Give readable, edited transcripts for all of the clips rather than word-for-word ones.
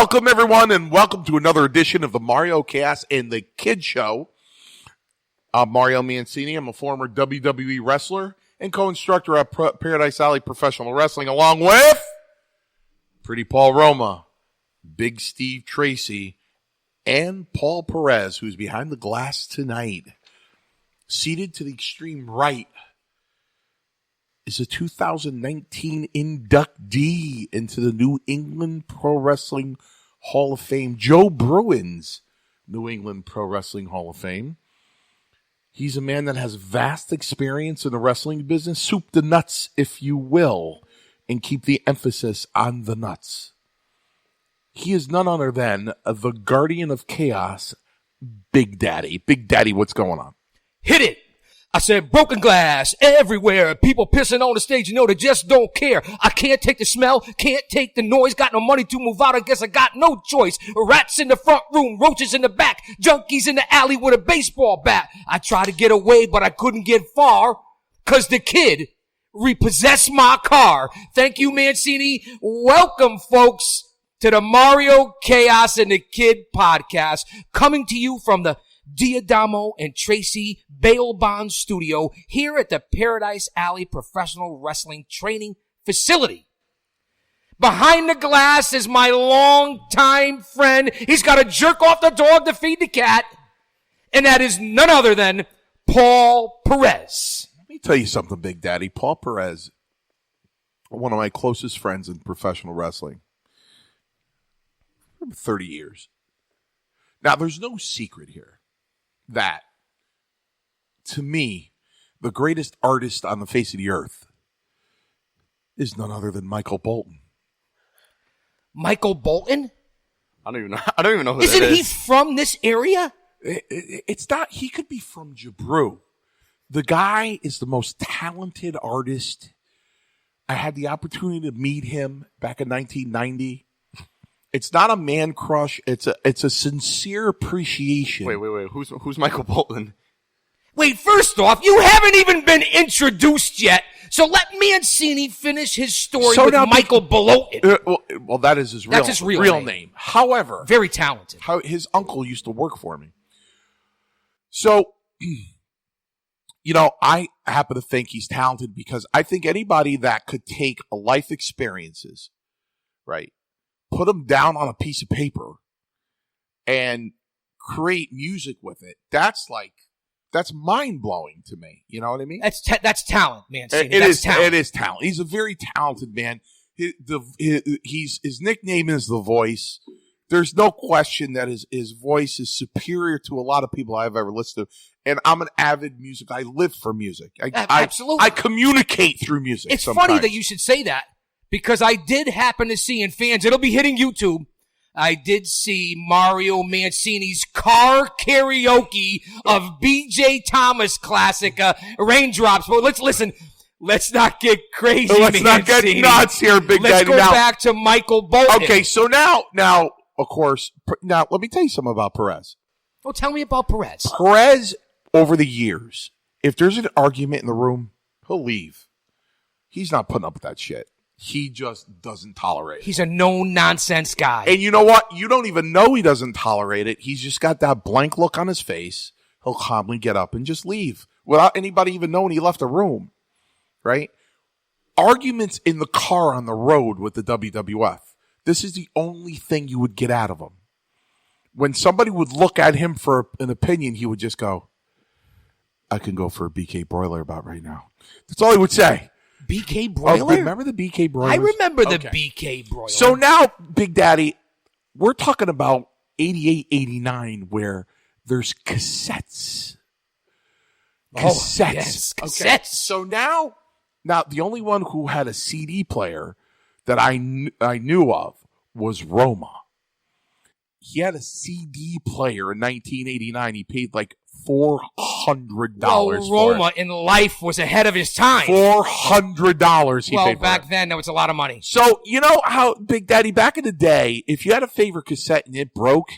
Welcome, everyone, and welcome to another edition of the Mario Cast and the Kid Show. I'm Mario Mancini. I'm a former WWE wrestler and co-instructor at Paradise Alley Professional Wrestling, along with Pretty Paul Roma, Big Steve Tracy, and Paul Perez, who's behind the glass tonight. Seated to the extreme right is a 2019 inductee into the New England Pro Wrestling Hall of Fame, Joe Bruin's New England Pro Wrestling Hall of Fame. He's a man that has vast experience in the wrestling business, soup to nuts, if you will, and keep the emphasis on the nuts. He is none other than the guardian of chaos, Big Daddy. Big Daddy, what's going on? Hit it! I said broken glass everywhere. People pissing on the stage, you know, they just don't care. I can't take the smell, can't take the noise. Got no money to move out, I guess I got no choice. Rats in the front room, roaches in the back, junkies in the alley with a baseball bat. I tried to get away, but I couldn't get far, 'cause the kid repossessed my car. Thank you, Mancini. Welcome, folks, to the Mario Chaos and the Kid podcast, coming to you from the Diadamo and Tracy Bail Bond studio here at the Paradise Alley Professional Wrestling Training Facility. Behind the glass is my longtime friend. He's got to jerk off the dog to feed the cat. And that is none other than Paul Perez. Let me tell you something, Big Daddy. Paul Perez, one of my closest friends in professional wrestling. 30 years. Now, there's no secret here that, to me, the greatest artist on the face of the earth is none other than Michael Bolton. Michael Bolton? I don't even know who Isn't that is. he from this area? It's not. He could be from Jabru. The guy is the most talented artist. I had the opportunity to meet him back in 1990. It's not a man crush. It's a sincere appreciation. Wait. Who's Michael Bolton? Wait, first off, you haven't even been introduced yet. So let Mancini finish his story with Michael Bolton. Well, that is his real name. However, very talented. His uncle used to work for me. So, you know, I happen to think he's talented because I think anybody that could take life experiences, right, put them down on a piece of paper and create music with it, that's mind-blowing to me. You know what I mean? That's talent, man. It is talent. He's a very talented man. His nickname is The Voice. There's no question that his voice is superior to a lot of people I've ever listened to. And I'm an avid music. I live for music. Absolutely. I communicate through music. It's sometimes. funny that you should say that. Because I did happen to see, and fans, it'll be hitting YouTube, I did see Mario Mancini's car karaoke of B.J. Thomas classic, Raindrops. But let's listen. Let's not get crazy, Let's not get nuts here, Big Daddy. Let's go back to Michael Bolton. Okay, so now, of course, now let me tell you something about Perez. Oh, tell me about Perez. Perez, over the years, if there's an argument in the room, he'll leave. He's not putting up with that shit. He just doesn't tolerate it. He's a no-nonsense guy. And you know what? You don't even know he doesn't tolerate it. He's just got that blank look on his face. He'll calmly get up and just leave without anybody even knowing he left the room, right? Arguments in the car on the road with the WWF. This is the only thing you would get out of him. When somebody would look at him for an opinion, he would just go, I can go for a BK broiler about right now. That's all he would say. BK broiler? Remember the BK broiler? I remember the BK broiler. So now, Big Daddy, we're talking about 88, 89, where there's cassettes. Cassettes. Oh, yes, cassettes. Okay. So now the only one who had a CD player that I knew of was Roma. He had a CD player in 1989. He paid like $400 well, Roma in life was ahead of his time. $400 he paid for it. Well, back then, that was a lot of money. So, you know how, Big Daddy, back in the day, if you had a favorite cassette and it broke,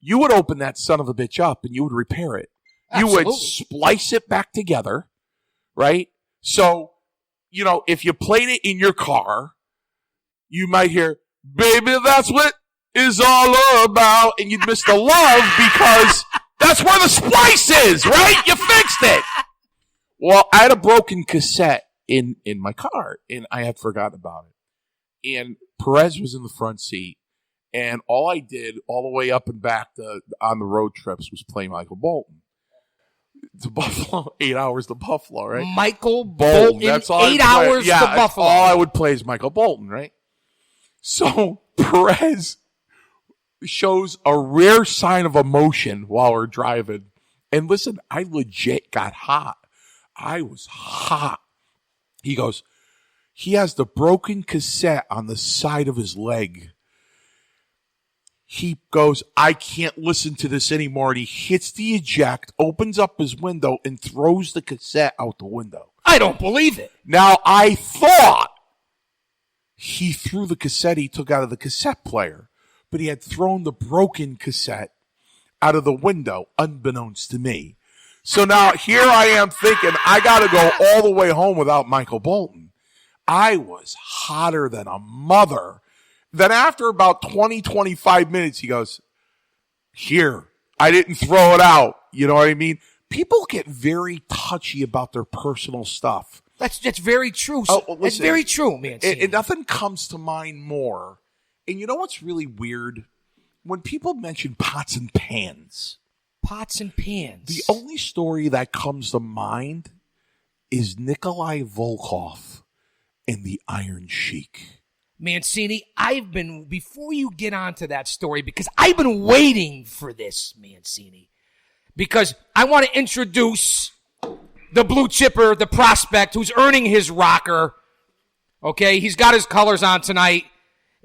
you would open that son of a bitch up and you would repair it. Absolutely. You would splice it back together, right? So, you know, if you played it in your car, you might hear, baby, that's what is all about, and you'd miss the love because that's where the splice is, right? You fixed it. Well, I had a broken cassette in my car, and I had forgotten about it. And Perez was in the front seat, and all I did all the way up and back on the road trips was play Michael Bolton. To Buffalo, 8 hours to Buffalo, right? Michael Bolton, that's all 8 hours to Buffalo. All I would play is Michael Bolton, right? So Perez shows a rare sign of emotion while we're driving. And listen, I legit got hot. I was hot. He goes, he has the broken cassette on the side of his leg. He goes, I can't listen to this anymore. And he hits the eject, opens up his window, and throws the cassette out the window. I don't believe it. Now, I thought he threw the cassette he took out of the cassette player, but he had thrown the broken cassette out of the window, unbeknownst to me. So now here I am thinking, I got to go all the way home without Michael Bolton. I was hotter than a mother. Then after about 20, 25 minutes, he goes, here, I didn't throw it out. You know what I mean? People get very touchy about their personal stuff. That's very true. That's very true, man. And nothing comes to mind more. And you know what's really weird? When people mention pots and pans. Pots and pans. The only story that comes to mind is Nikolai Volkoff and the Iron Sheik. Mancini, before you get onto that story, because I've been waiting for this, Mancini, because I want to introduce the blue chipper, the prospect who's earning his rocker. Okay, he's got his colors on tonight.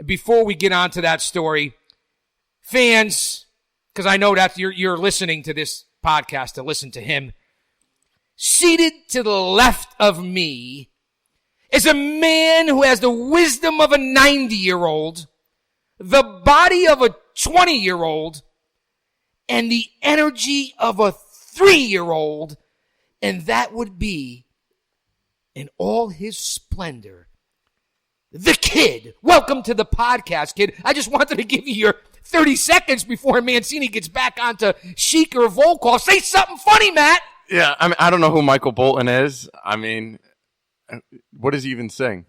Before we get onto that story, fans, because I know that you're listening to this podcast to listen to him, seated to the left of me is a man who has the wisdom of a 90-year-old, the body of a 20-year-old, and the energy of a 3-year-old, and that would be, in all his splendor, the Kid. Welcome to the podcast, Kid. I just wanted to give you your 30 seconds before Mancini gets back onto Sheik or Volkoff. Say something funny, Matt. Yeah, I mean, I don't know who Michael Bolton is. I mean, what does he even sing?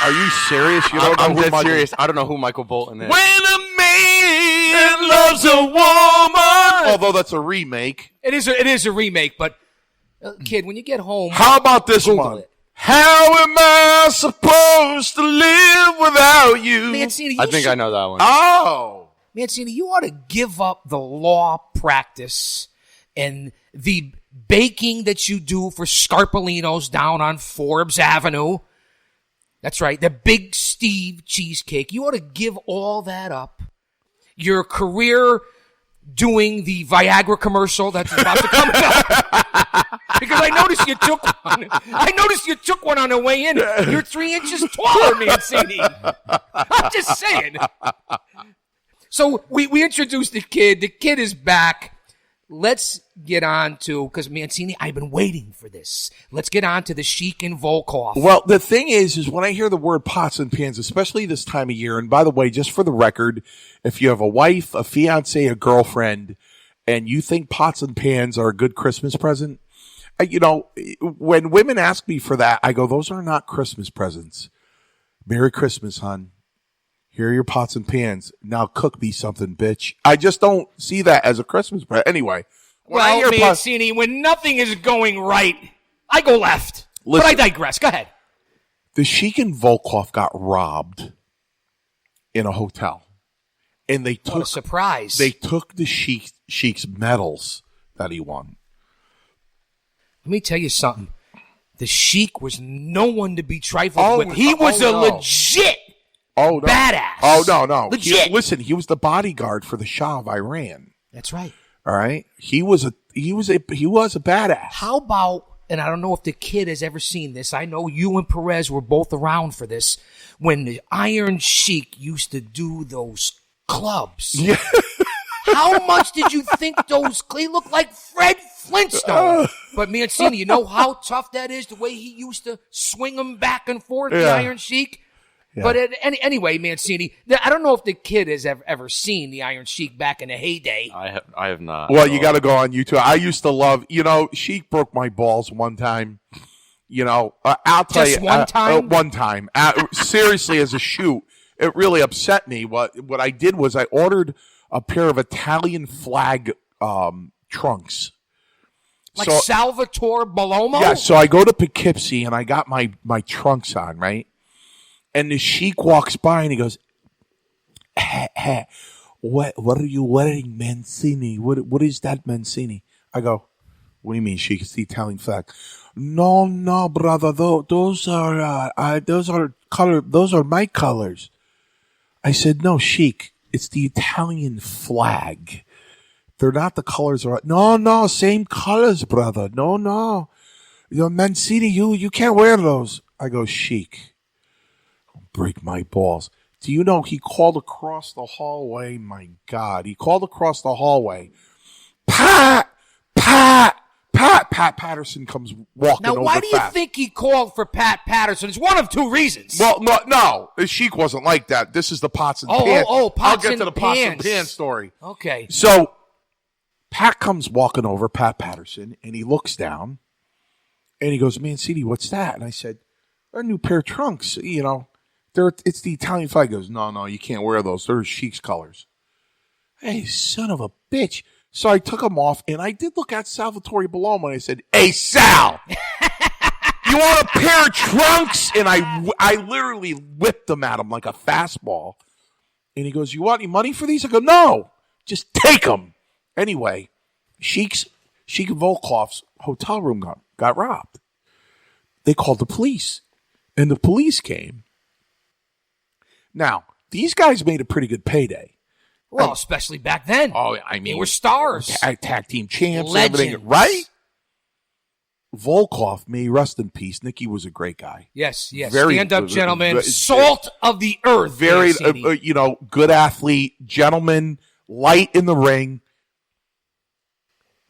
Are you serious? You don't I'm know dead serious. I don't know who Michael Bolton is. When a man loves a woman. Although that's a remake. It is a remake, but Kid, when you get home, how about this Google one? It. How am I supposed to live without you? Mancini, I think I know that one. Oh. Mancini, you ought to give up the law practice and the baking that you do for Scarpolino's down on Forbes Avenue. That's right, the Big Steve cheesecake. You ought to give all that up. Your career doing the Viagra commercial that's about to come out. Because I noticed you took one. I noticed you took one on the way in. You're 3 inches taller, Mancini. I'm just saying. So we introduced the Kid. The Kid is back. Let's get on to, because Mancini, I've been waiting for this. Let's get on to the Sheik and Volkoff. Well, the thing is when I hear the word pots and pans, especially this time of year, and by the way, just for the record, if you have a wife, a fiance, a girlfriend, and you think pots and pans are a good Christmas present, you know, when women ask me for that, I go, those are not Christmas presents. Merry Christmas, hon. Here are your pots and pans. Now cook me something, bitch. I just don't see that as a Christmas present. Anyway. Well, Mancini, when nothing is going right, I go left. Listen, but I digress. Go ahead. The Sheik and Volkoff got robbed in a hotel. And they took, what a surprise. They took the Sheik's medals that he won. Let me tell you something. The Sheik was no one to be trifled with. He was a legit badass. Oh, no. Legit. He was the bodyguard for the Shah of Iran. That's right. All right. He was a badass. How about, and I don't know if the Kid has ever seen this. I know you and Perez were both around for this. When the Iron Sheik used to do those clubs. Yeah. How much did you think they looked like Fred Flintstone? But Mancini, you know how tough that is, the way he used to swing them back and forth, the Iron Sheik? But anyway, Mancini, I don't know if the kid has ever seen the Iron Sheik back in the heyday. I have not. Well, you got to go on YouTube. I used to love, Sheik broke my balls one time. I'll tell you. Just one time? One time. Seriously, as a shoot, it really upset me. What I did was I ordered a pair of Italian flag trunks. Like Salvatore Balomo? Yeah, so I go to Poughkeepsie and I got my trunks on, right? And the Sheik walks by and he goes, what are you wearing, Mancini? What is that, Mancini? I go, what do you mean, Sheik? It's the Italian flag. No, brother. Those are color. Those are my colors. I said, no, Sheik. It's the Italian flag. They're not the colors. No, same colors, brother. No. Mancini, you can't wear those. I go, Sheik. Break my balls. Do you know he called across the hallway? My God. He called across the hallway. Pat Patterson comes walking over. Now, why do you think he called for Pat Patterson? It's one of two reasons. Well, no. The Sheik wasn't like that. This is the pots and pans. Pots I'll get and to the pots and pans. pans story. Okay. So, Pat comes walking over, Pat Patterson, and he looks down, and he goes, Mancini, what's that? And I said, a new pair of trunks, it's the Italian flag. He goes, no, you can't wear those. They're Sheik's colors. Hey, son of a bitch. So I took them off, and I did look at Salvatore Balomo, and I said, hey, Sal, you want a pair of trunks? And I literally whipped them at him like a fastball. And he goes, you want any money for these? I go, no, just take them. Anyway, Sheik and Volkoff's hotel room got robbed. They called the police, and the police came. Now, these guys made a pretty good payday. Well, especially back then. Oh, I mean, they were stars. Tag team champs, Legends. everything, right? Volkoff, may he rest in peace. Nicky was a great guy. Yes. Very, stand-up gentleman, salt of the earth. Very, good athlete, gentleman, light in the ring,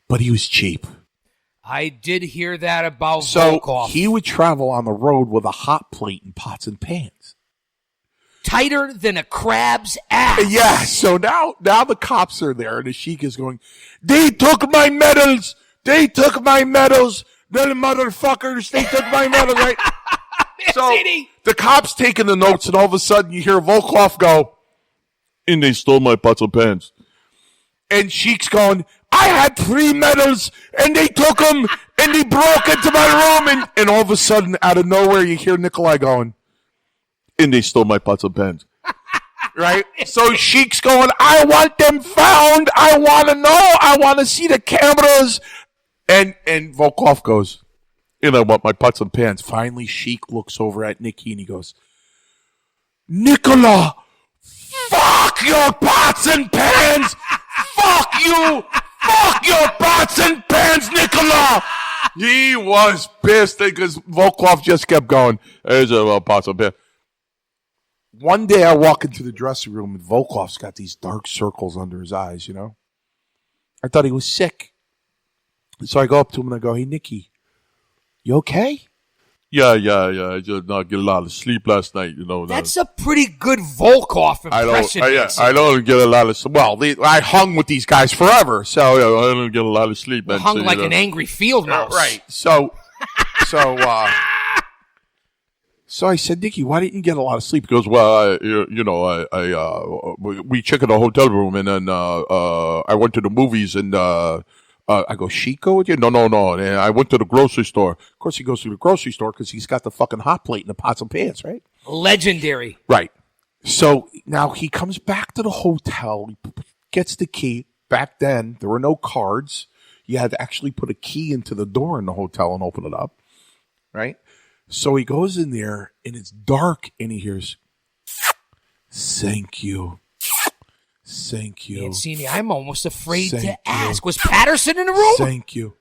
but he was cheap. I did hear that about So Volkoff. he would travel on the road with a hot plate and pots and pans. Tighter than a crab's ass. Yeah, so now the cops are there, and the Sheik is going, they took my medals! They took my medals! The motherfuckers, they took my medals, right? So the cops taking the notes, and all of a sudden you hear Volkoff go, and they stole my pots and pans. And Sheik's going, I had 3 medals, and they took them, and they broke into my room, and all of a sudden, out of nowhere, you hear Nikolai going, and they stole my pots and pans. Right? So Sheik's going, I want them found. I want to know. I want to see the cameras. And Volkoff goes, and I want my pots and pans. Finally, Sheik looks over at Nicky and he goes, Nikolai, fuck your pots and pans. Fuck you. Fuck your pots and pans, Nikolai. He was pissed because Volkoff just kept going, there's a pots and pans. One day I walk into the dressing room and Volkoff's got these dark circles under his eyes, I thought he was sick. So I go up to him and I go, hey, Nicky, you okay? Yeah. I did not get a lot of sleep last night, That's a pretty good Volkoff impression. I don't get a lot of sleep. Well, I hung with these guys forever, so I don't get a lot of sleep. Hung like an angry field mouse. Right. So I said, Nicky, why didn't you get a lot of sleep? He goes, well, we checked in a hotel room, and then I went to the movies, and I go, Sheik go with you? No. And I went to the grocery store. Of course, he goes to the grocery store because he's got the fucking hot plate and the pots and pans, right? Legendary. Right. So now he comes back to the hotel, he gets the key. Back then, there were no cards. You had to actually put a key into the door in the hotel and open it up, right? So he goes in there, and it's dark, and he hears, thank you. Mancini, I'm almost afraid to ask. Was Patterson in the room? Thank you.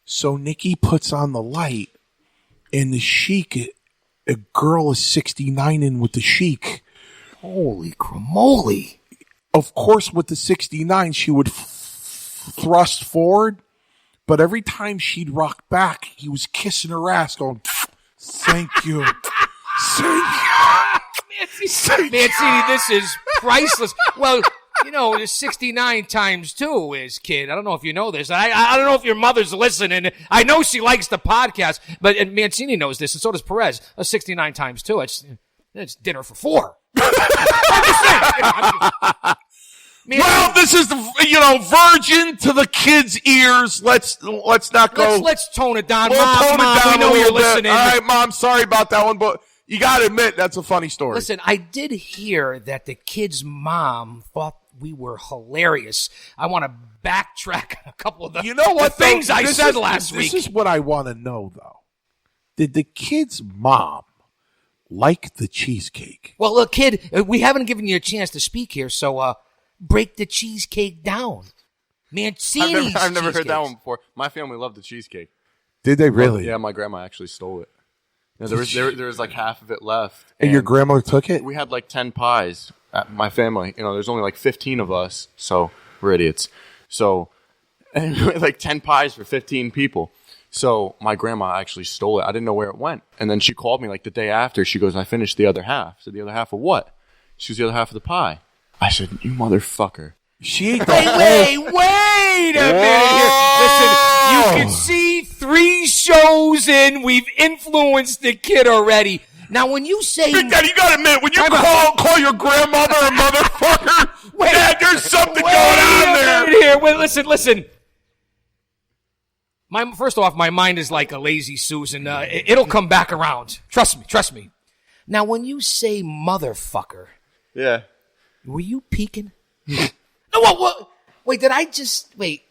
So Nicky puts on the light, and the Sheik, a girl is 69 in with the Sheik. Holy cramoly. Of course, with the 69, she would thrust forward, but every time she'd rock back, he was kissing her ass, going, thank you. Mancini, this is priceless. Well, there's 69 times 2 is, kid. I don't know if you know this. I don't know if your mother's listening. I know she likes the podcast, but and Mancini knows this, and so does Perez. 69 times 2, it's dinner for 4. I'm just saying. Well, this is virgin to the kids' ears. Let's not go. Let's tone it down, we'll Mom. Tone it down we know you're listening. All right, Mom. Sorry about that one, but you got to admit that's a funny story. Listen, I did hear that the kid's mom thought we were hilarious. I want to backtrack a couple of the things I said last week. This is what I want to know, though. Did the kid's mom like the cheesecake? Well, look, kid, we haven't given you a chance to speak here, so break the cheesecake down. Mancini's I've never heard that one before. My family loved the cheesecake. Did they really? Yeah, my grandma actually stole it. There was like half of it left. And your grandmother took it? We had like 10 pies at my family. There's only like 15 of us, so we're idiots. So, and we had like 10 pies for 15 people. So my grandma actually stole it. I didn't know where it went. And then she called me like the day after. She goes, I finished the other half. I said, the other half of what? She goes, the other half of the pie. I said, you motherfucker. She ate the wait a minute here. Listen, you can see 3 shows in, we've influenced the kid already. Now, when you say... Big Daddy, you got to admit, when you call your grandmother a motherfucker, Dad, there's something going on there. Here. Wait, listen. First off, my mind is like a lazy Susan. It'll come back around. Trust me. Now, when you say motherfucker... Yeah. Were you peeking? No, what? Wait, did I just... Wait.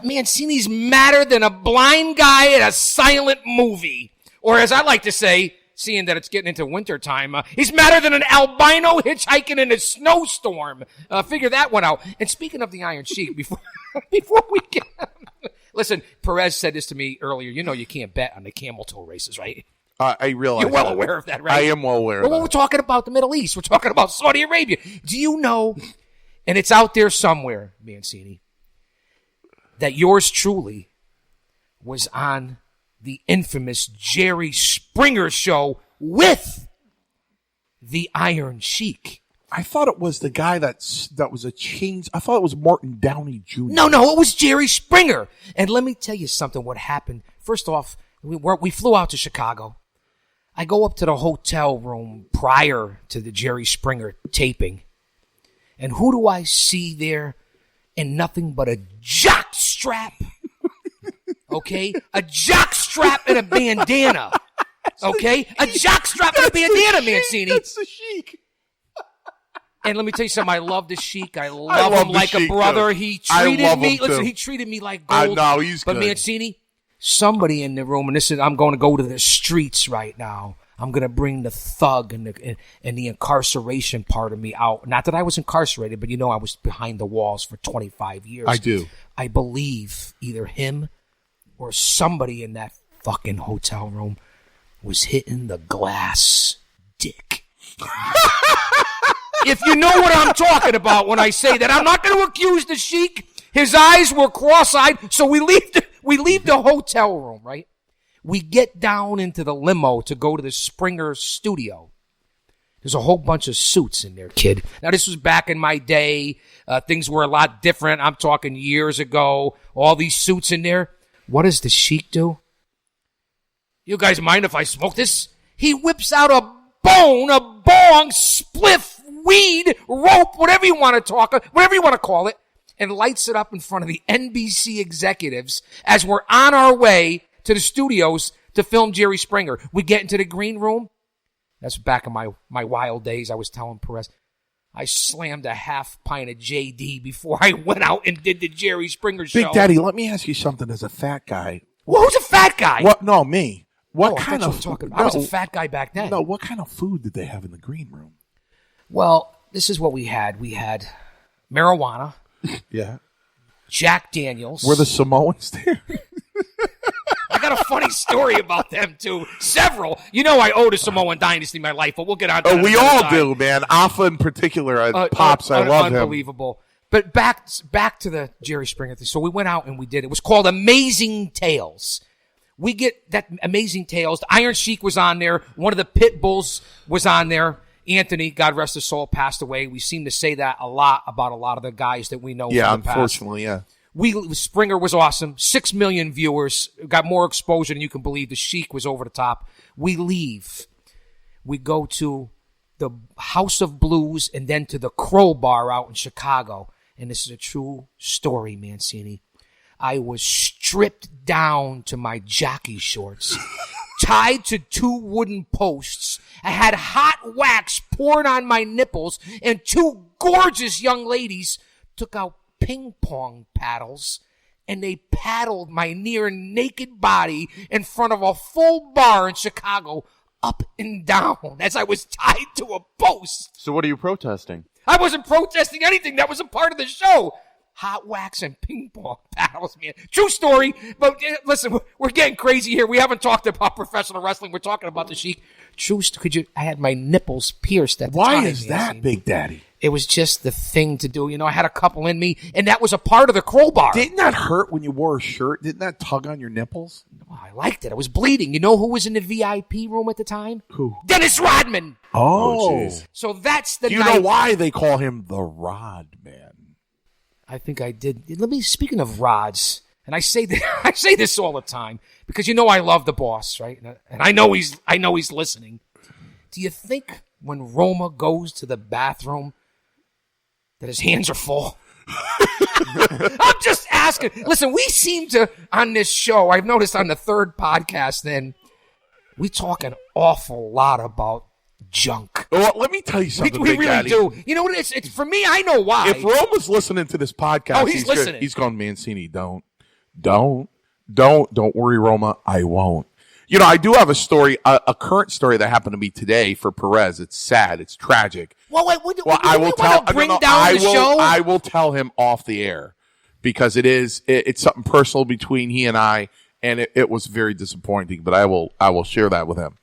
Mancini's madder than a blind guy at a silent movie. Or as I like to say, seeing that it's getting into wintertime, he's madder than an albino hitchhiking in a snowstorm. Figure that one out. And speaking of the Iron Sheik, before we get... Listen, Perez said this to me earlier. You can't bet on the camel toe races, right? I realize you're well aware of that, right? I am well aware of that. We're talking about the Middle East. We're talking about Saudi Arabia. Do you know, and it's out there somewhere, Mancini, that yours truly was on the infamous Jerry Springer show with the Iron Sheik? I thought it was the guy that was a change. I thought it was Martin Downey Jr. No, it was Jerry Springer. And let me tell you something, what happened. First off, we flew out to Chicago. I go up to the hotel room prior to the Jerry Springer taping. And who do I see there? And nothing but a jock strap. Okay? A jock strap and a bandana. Okay? A jock strap and a bandana, Mancini. That's the Sheik. And let me tell you something. I love the Sheik. I love him like a brother. Too. He treated me. Listen, he treated me like gold. No, he's but good. Mancini, somebody in the room, and I'm going to go to the streets right now. I'm going to bring the thug and the incarceration part of me out. Not that I was incarcerated, but I was behind the walls for 25 years. I do. I believe either him or somebody in that fucking hotel room was hitting the glass dick. If you know what I'm talking about when I say that, I'm not going to accuse the Sheik. His eyes were cross-eyed, so we leave the hotel room, right? We get down into the limo to go to the Springer studio. There's a whole bunch of suits in there, kid. Now, this was back in my day. Things were a lot different. I'm talking years ago. All these suits in there. What does the Sheik do? You guys mind if I smoke this? He whips out a bone, a bong, spliff, weed, rope, whatever you want to call it, and lights it up in front of the NBC executives as we're on our way to the studios to film Jerry Springer. We get into the green room. That's back in my wild days. I was telling Perez, I slammed a half pint of JD before I went out and did the Jerry Springer show. Big Daddy, let me ask you something as a fat guy. Well, who's a fat guy? What? No, me. What kind of food? I was a fat guy back then. No, what kind of food did they have in the green room? Well, this is what we had. We had marijuana. Yeah. Jack Daniels. Were the Samoans there? I got a funny story about them, too. Several. I owe the Samoan dynasty my life, but we'll get on to that. We all do, man. Alpha in particular. Pops, I love him. Unbelievable. But back to the Jerry Springer thing. So we went out and we did it. It was called Amazing Tales. We get that amazing tales. The Iron Sheik was on there. One of the pit bulls was on there. Anthony, God rest his soul, passed away. We seem to say that a lot about a lot of the guys that we know. Yeah, from the unfortunately, past. yeah. Springer was awesome. 6 million viewers. Got more exposure than you can believe. The Sheik was over the top. We leave. We go to the House of Blues and then to the Crow Bar out in Chicago. And this is a true story, Mancini. I was stripped down to my jockey shorts, tied to 2 wooden posts. I had hot wax poured on my nipples, and 2 gorgeous young ladies took out ping pong paddles, and they paddled my near naked body in front of a full bar in Chicago up and down as I was tied to a post. So what are you protesting? I wasn't protesting anything. That was a part of the show. Hot wax and ping pong paddles, man. True story. But listen, we're getting crazy here. We haven't talked about professional wrestling. We're talking about the Sheik. True story. I had my nipples pierced at the time. Why is that, Big Daddy? It was just the thing to do. You know, I had a couple in me, and that was a part of the crowbar. Didn't that hurt when you wore a shirt? Didn't that tug on your nipples? Oh, I liked it. I was bleeding. You know who was in the VIP room at the time? Who? Dennis Rodman. Oh. jeez. So that's the Do you night. know why they call him the Rod Man? I think I did. Speaking of rods, and I say this all the time because you know I love the boss, right? And I know he's listening. Do you think when Roma goes to the bathroom that his hands are full? I'm just asking. Listen, we seem to on this show. I've noticed on the 3rd podcast, then we talk an awful lot about junk. Well, let me tell you something, We Big really Daddy. do. You know what? It's for me. I know why. If Roma's listening to this podcast, Oh, he's listening. He's going, Mancini, don't worry, Roma. I won't. You know, I do have a story, a current story that happened to me today for Perez. It's sad. It's tragic. Well, I will tell. Bring no, down I the will, show. I will tell him off the air because it's something personal between he and I, and it was very disappointing. But I will share that with him.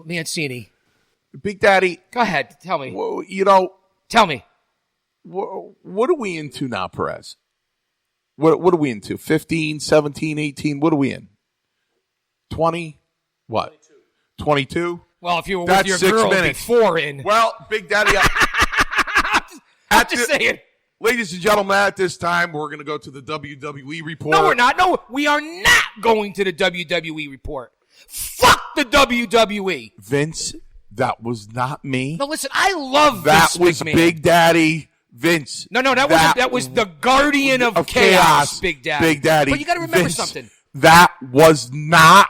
Mancini. Big Daddy, Go ahead. Tell me. well, you know, Tell me. what are we into now, Perez? What are we into? 15, 17, 18? What are we in? 20? What? 22? Well, if you were That's with 6 your girl minutes. before in. Well, Big Daddy, I'm just saying. ladies and gentlemen, at this time, we're going to go to the WWE report. No, we're not. No, we are not going to the WWE report. Fuck the WWE. Vince, that was not me. No, listen, I love That Vince was McMahon. Big Daddy Vince. No, that was the guardian of chaos, Big Daddy. Big Daddy. But you got to remember Vince, something. That was not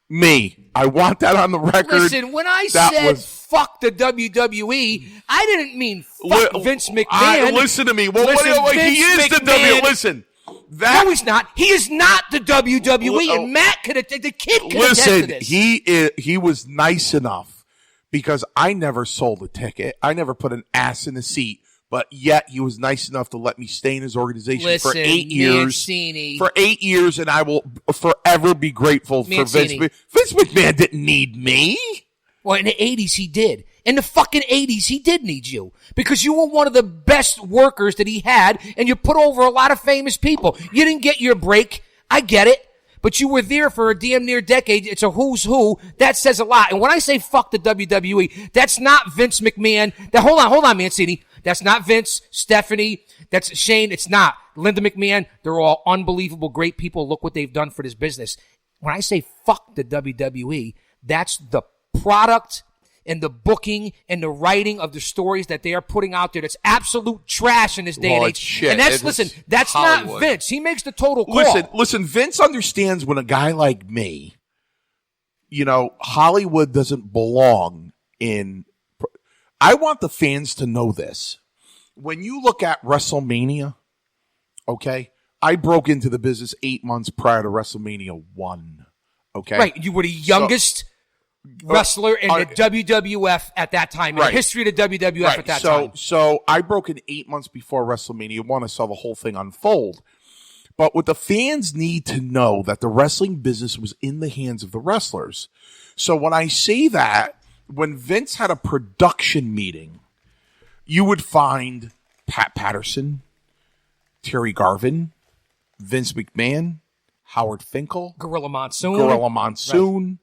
me. I want that on the record. Listen, when I That said was- fuck the WWE, I didn't mean fuck Vince McMahon. Listen to me. Well, Listen, he Vince is the McMahon- WWE. Listen. That, No, he's not. He is not the WWE, and Matt could have. The kid could have listen, this. he was nice enough because I never sold a ticket. I never put an ass in a seat. But yet he was nice enough to let me stay in his organization for 8 years. Mancini. For 8 years, and I will forever be grateful Mancini. for Vince. Vince McMahon didn't need me. Well, in the 80s, he did. In the fucking 80s, he did need you. Because you were one of the best workers that he had, and you put over a lot of famous people. You didn't get your break. I get it. But you were there for a damn near decade. It's a who's who. That says a lot. And when I say fuck the WWE, that's not Vince McMahon. Hold on, Mancini. That's not Vince, Stephanie, that's Shane. It's not. Linda McMahon, they're all unbelievable, great people. Look what they've done for this business. When I say fuck the WWE, that's the product and the booking and the writing of the stories that they are putting out there. That's absolute trash in this day and Well, age. it's shit. And that's, It listen, is that's Hollywood. not Vince. He makes the total call. Listen, Vince understands when a guy like me, you know, Hollywood doesn't belong in. I want the fans to know this. When you look at WrestleMania, okay, I broke into the business 8 months prior to WrestleMania 1. Okay. Right. You were the youngest wrestler in the WWF at that time, in the history of the WWF at that time. So I broke in 8 months before WrestleMania 1. I saw the whole thing unfold. But what the fans need to know that the wrestling business was in the hands of the wrestlers. So when I say that, when Vince had a production meeting, you would find Pat Patterson, Terry Garvin, Vince McMahon, Howard Finkel, Gorilla Monsoon,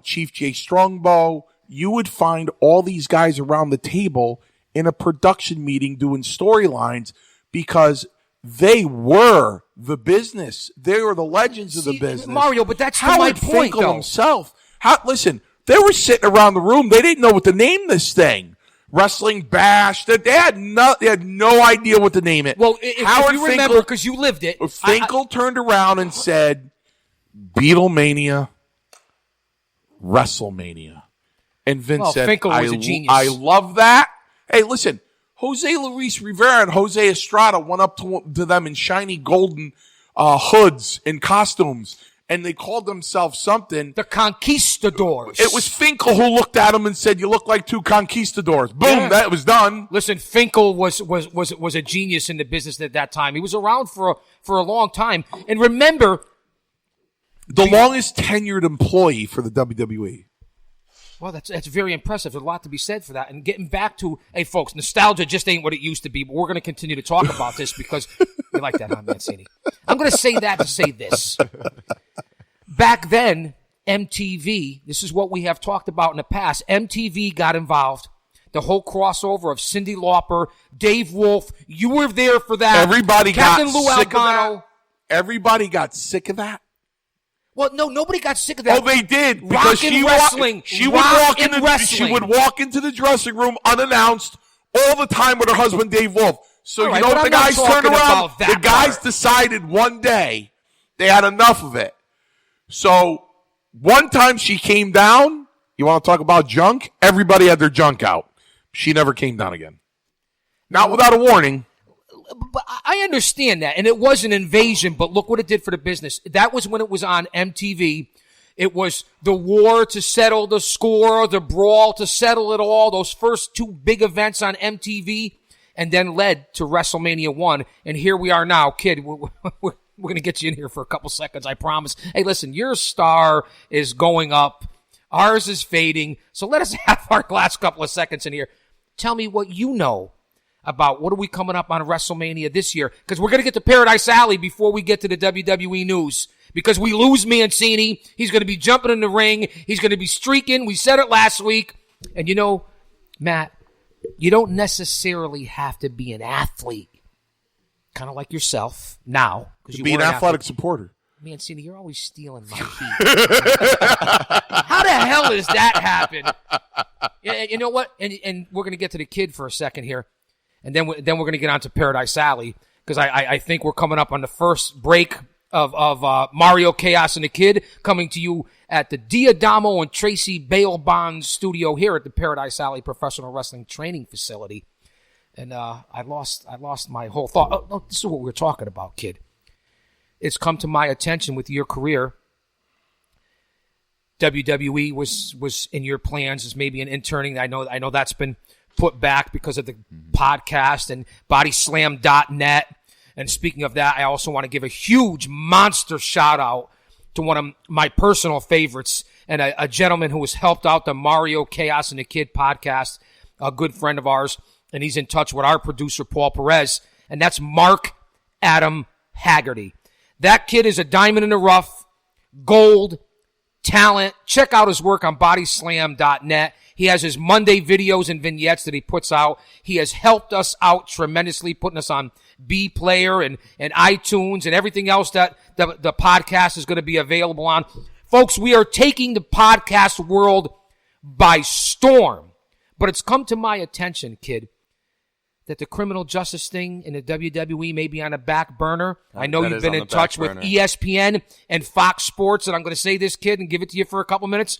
Chief Jay Strongbow. You would find all these guys around the table in a production meeting doing storylines because they were the business. They were the legends of the business. Mario, but that's Howard my point, Finkel though. himself. Listen, they were sitting around the room. They didn't know what to name this thing. Wrestling Bash. They had no idea what to name it. Well, if you remember, because you lived it. Finkel turned around and said, Beatlemania, WrestleMania. And Vince said, Finkel was a genius. I love that. Hey, listen, Jose Luis Rivera and Jose Estrada went up to them in shiny golden hoods and costumes, and they called themselves something. The Conquistadors. It was Finkel who looked at them and said, "You look like two conquistadors." Boom, that was done. Listen, Finkel was a genius in the business at that time. He was around for a long time. And remember, the longest tenured employee for the WWE. Well, that's very impressive. There's a lot to be said for that. And getting back to, hey, folks, nostalgia just ain't what it used to be, but we're going to continue to talk about this because you like that, huh, Mancini? I'm going to say that to say this. Back then, MTV, this is what we have talked about in the past, MTV got involved. The whole crossover of Cyndi Lauper, Dave Wolf, you were there for that. Everybody Captain got Lou sick Albano. of that. Everybody got sick of that. Well, no, nobody got sick of that. Oh, they did. Rock Because and she wrestling. She would walk into the dressing room unannounced all the time with her husband, Dave Wolf. So All right, you know but what the I'm not guys turned talking around? about that The guys part. decided one day they had enough of it. So one time she came down. You want to talk about junk? Everybody had their junk out. She never came down again. Not without a warning. But I understand that, and it was an invasion, but look what it did for the business. That was when it was on MTV. It was the war to settle the score, the brawl to settle it all, those first two big events on MTV, and then led to WrestleMania 1. And here we are now. Kid, we're going to get you in here for a couple seconds, I promise. Hey, listen, your star is going up. Ours is fading. So let us have our last couple of seconds in here. Tell me what you know about what are we coming up on WrestleMania this year, because we're going to get to Paradise Alley before we get to the WWE news, because we lose Mancini. He's going to be jumping in the ring. He's going to be streaking. We said it last week. And Matt, you don't necessarily have to be an athlete, kind of like yourself now. To be an athletic supporter. Mancini, you're always stealing my heat. How the hell does that happen? You know what? And we're going to get to the kid for a second here. And then we're going to get on to Paradise Alley, because I think we're coming up on the first break of Mario Chaos and the Kid, coming to you at the Diadamo and Tracy Bale Bond studio here at the Paradise Alley Professional Wrestling Training Facility. And I lost my whole thought. Oh, this is what we're talking about, Kid. It's come to my attention with your career. WWE was in your plans as maybe an interning. I know that's been put back because of the podcast and bodyslam.net. And speaking of that, I also want to give a huge monster shout out to one of my personal favorites and a gentleman who has helped out the Mario Chaos and the Kid podcast, a good friend of ours, and he's in touch with our producer, Paul Perez, and that's Mark Adam Haggerty. That kid is a diamond in the rough, gold, talent. Check out his work on bodyslam.net. He has his Monday videos and vignettes that he puts out. He has helped us out tremendously, putting us on B Player and iTunes and everything else that the podcast is going to be available on. Folks, we are taking the podcast world by storm. But it's come to my attention, Kid, that the criminal justice thing in the WWE may be on a back burner. I know you've been in touch with ESPN and Fox Sports, and I'm going to say this, Kid, and give it to you for a couple minutes.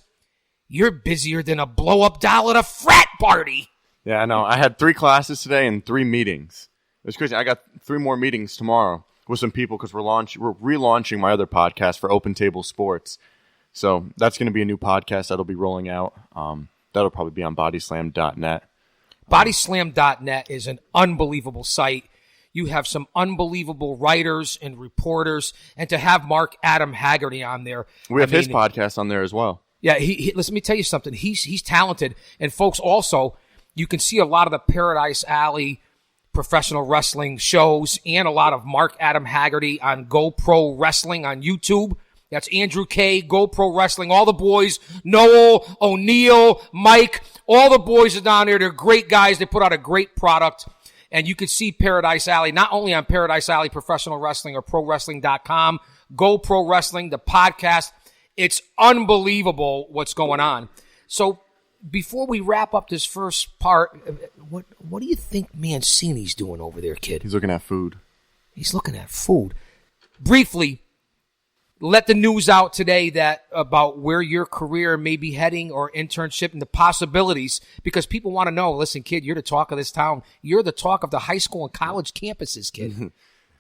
You're busier than a blow-up doll at a frat party. Yeah, I know. I had 3 classes today and 3 meetings. It was crazy. I got 3 more meetings tomorrow with some people because we're relaunching my other podcast for Open Table Sports. So that's going to be a new podcast that'll be rolling out. That'll probably be on bodyslam.net. Bodyslam.net is an unbelievable site. You have some unbelievable writers and reporters, and to have Mark Adam Haggerty on there. We have his podcast on there as well. Yeah, let me tell you something. He's talented. And folks, also, you can see a lot of the Paradise Alley professional wrestling shows and a lot of Mark Adam Haggerty on GoPro Wrestling on YouTube. That's Andrew K, GoPro Wrestling, all the boys, Noel, O'Neill, Mike, all the boys are down there. They're great guys. They put out a great product. And you can see Paradise Alley not only on Paradise Alley Professional Wrestling or ProWrestling.com, GoPro Wrestling, the podcast. It's unbelievable what's going on. So before we wrap up this first part, what do you think Mancini's doing over there, kid? He's looking at food. He's looking at food. Briefly, let the news out today that about where your career may be heading or internship and the possibilities, because people want to know, listen, kid, you're the talk of this town. You're the talk of the high school and college campuses, kid.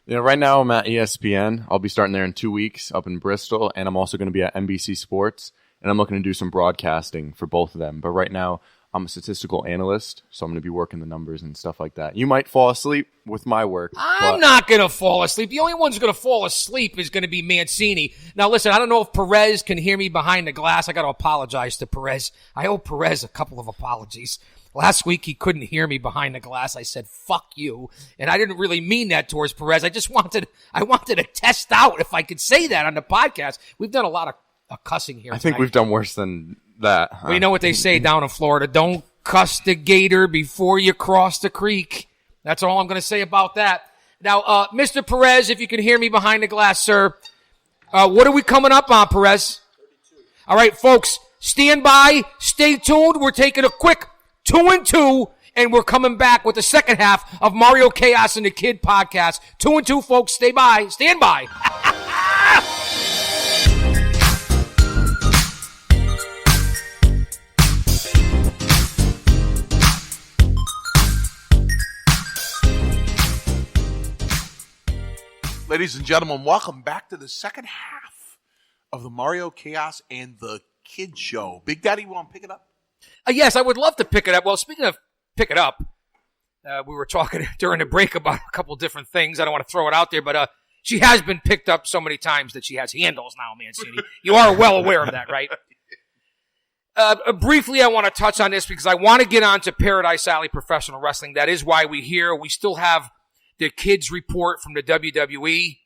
Yeah, right now I'm at ESPN. I'll be starting there in 2 weeks up in Bristol, and I'm also going to be at NBC Sports, and I'm looking to do some broadcasting for both of them. But right now I'm a statistical analyst, so I'm going to be working the numbers and stuff like that. You might fall asleep with my work. I'm not going to fall asleep. The only one who's going to fall asleep is going to be Mancini. Now, listen, I don't know if Perez can hear me behind the glass. I got to apologize to Perez. I owe Perez a couple of apologies. Last week, he couldn't hear me behind the glass. I said, fuck you. And I didn't really mean that towards Perez. I wanted to test out if I could say that on the podcast. We've done a lot of cussing here. I think we've done worse than that. Well, you know what they say down in Florida. Don't cuss the gator before you cross the creek. That's all I'm going to say about that. Now, Mr. Perez, if you can hear me behind the glass, sir, what are we coming up on, Perez? 32. All right, folks, stand by. Stay tuned. We're taking a quick 2-2, and we're coming back with the second half of Mario Chaos and the Kid podcast. 2-2, folks. Stay by. Stand by. Ladies and gentlemen, welcome back to the second half of the Mario Chaos and the Kid Show. Big Daddy, you want to pick it up? Yes, I would love to pick it up. Well, speaking of pick it up, we were talking during the break about a couple different things. I don't want to throw it out there, but she has been picked up so many times that she has handles now, Mancini. You are well aware of that, right? Briefly, I want to touch on this because I want to get on to Paradise Alley Professional Wrestling. That is why we're here. We still have the kids report from the WWE.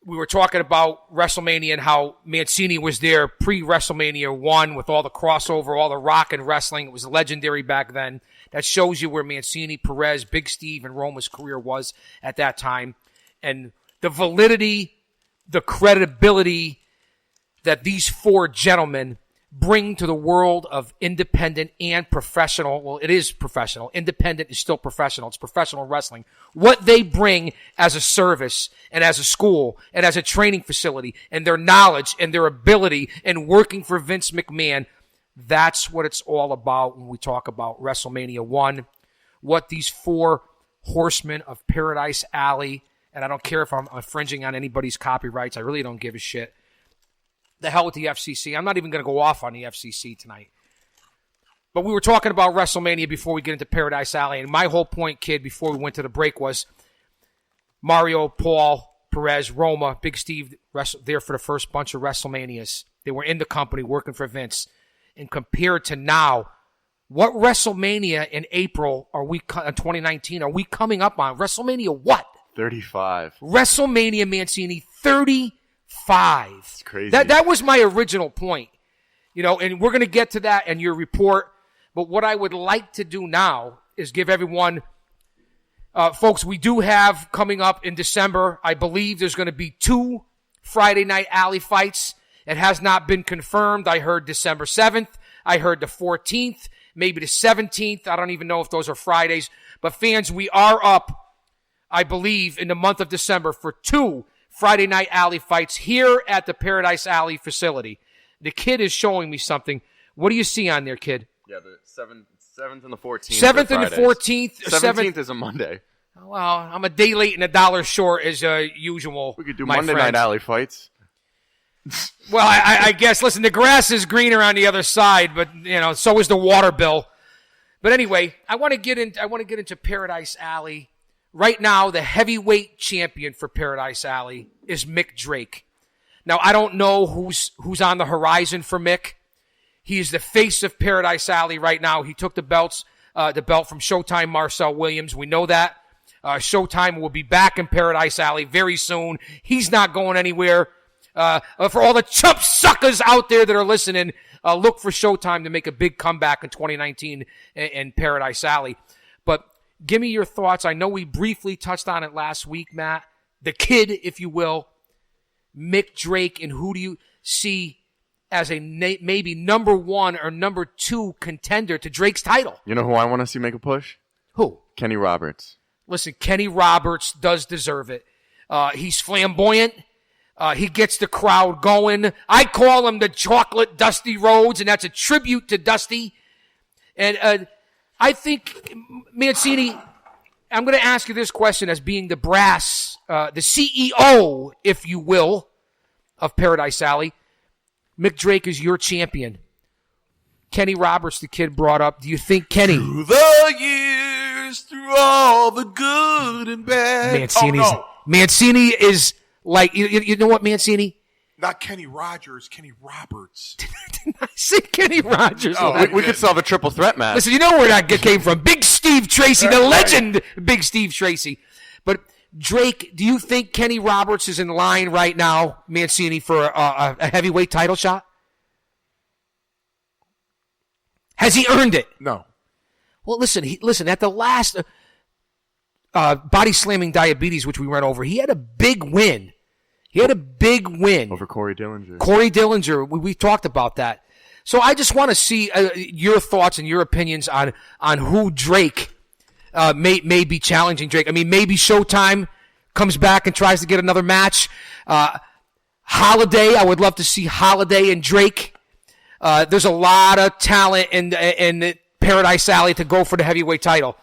We were talking about WrestleMania and how Mancini was there pre-WrestleMania 1 with all the crossover, all the rock and wrestling. It was legendary back then. That shows you where Mancini, Perez, Big Steve, and Roma's career was at that time. And the validity, the credibility that these four gentlemen bring to the world of independent and professional. Well, it is professional. Independent is still professional. It's professional wrestling. What they bring as a service and as a school and as a training facility and their knowledge and their ability and working for Vince McMahon, that's what it's all about when we talk about WrestleMania 1. What these four horsemen of Paradise Alley, and I don't care if I'm infringing on anybody's copyrights. I really don't give a shit. The hell with the FCC. I'm not even going to go off on the FCC tonight. But we were talking about WrestleMania before we get into Paradise Alley. And my whole point, kid, before we went to the break was Mario, Paul, Perez, Roma, Big Steve there for the first bunch of WrestleManias. They were in the company working for Vince. And compared to now, what WrestleMania in April are we 2019 are we coming up on? WrestleMania what? 35. WrestleMania Mancini 35. It's crazy. That was my original point. You know, and we're going to get to that in your report. But what I would like to do now is give everyone, folks, we do have coming up in December, I believe there's going to be 2 Friday Night Alley fights. It has not been confirmed. I heard December 7th. I heard the 14th, maybe the 17th. I don't even know if those are Fridays. But fans, we are up, I believe, in the month of December for 2 Friday Night Alley fights here at the Paradise Alley facility. The kid is showing me something. What do you see on there, kid? Yeah, the 7th and the 14th. 7th and the 14th. 17th is a Monday. Well, I'm a day late and a dollar short as usual. We could do Monday Night Alley fights. Well, I guess, listen, the grass is greener on the other side, but, you know, so is the water bill. But anyway, I want to get into Paradise Alley. Right now, the heavyweight champion for Paradise Alley is Mick Drake. Now, I don't know who's on the horizon for Mick. He is the face of Paradise Alley right now. He took the belts the belt from Showtime Marcel Williams. We know that. Showtime will be back in Paradise Alley very soon. He's not going anywhere. For all the chump suckers out there that are listening, look for Showtime to make a big comeback in 2019 in Paradise Alley. But give me your thoughts. I know we briefly touched on it last week, Matt. The kid, if you will, Mick Drake, and who do you see as a maybe number 1 or number 2 contender to Drake's title? You know who I want to see make a push? Who? Kenny Roberts. Listen, Kenny Roberts does deserve it. He's flamboyant. He gets the crowd going. I call him the chocolate Dusty Rhodes, and that's a tribute to Dusty. And I think, Mancini, I'm going to ask you this question as being the brass, the CEO, if you will, of Paradise Alley. Mick Drake is your champion. Kenny Roberts, the kid brought up. Do you think Kenny... Through the years, through all the good and bad. Mancini is like... You know what, Mancini? Not Kenny Rogers, Kenny Roberts. Did I say Kenny Rogers? Oh, we could solve a triple threat match. Listen, you know where that came from. Big Steve Tracy, the legend Big Steve Tracy. But Drake, do you think Kenny Roberts is in line right now, Mancini, for a heavyweight title shot? Has he earned it? No. Well, listen. At the last Body Slamming Diabetes, which we went over, he had a big win. Over Corey Dillinger. We talked about that. So I just want to see your thoughts and your opinions on who Drake may be challenging Drake. I mean, maybe Showtime comes back and tries to get another match. Holliday, I would love to see Holliday and Drake. There's a lot of talent in Paradise Alley to go for the heavyweight title.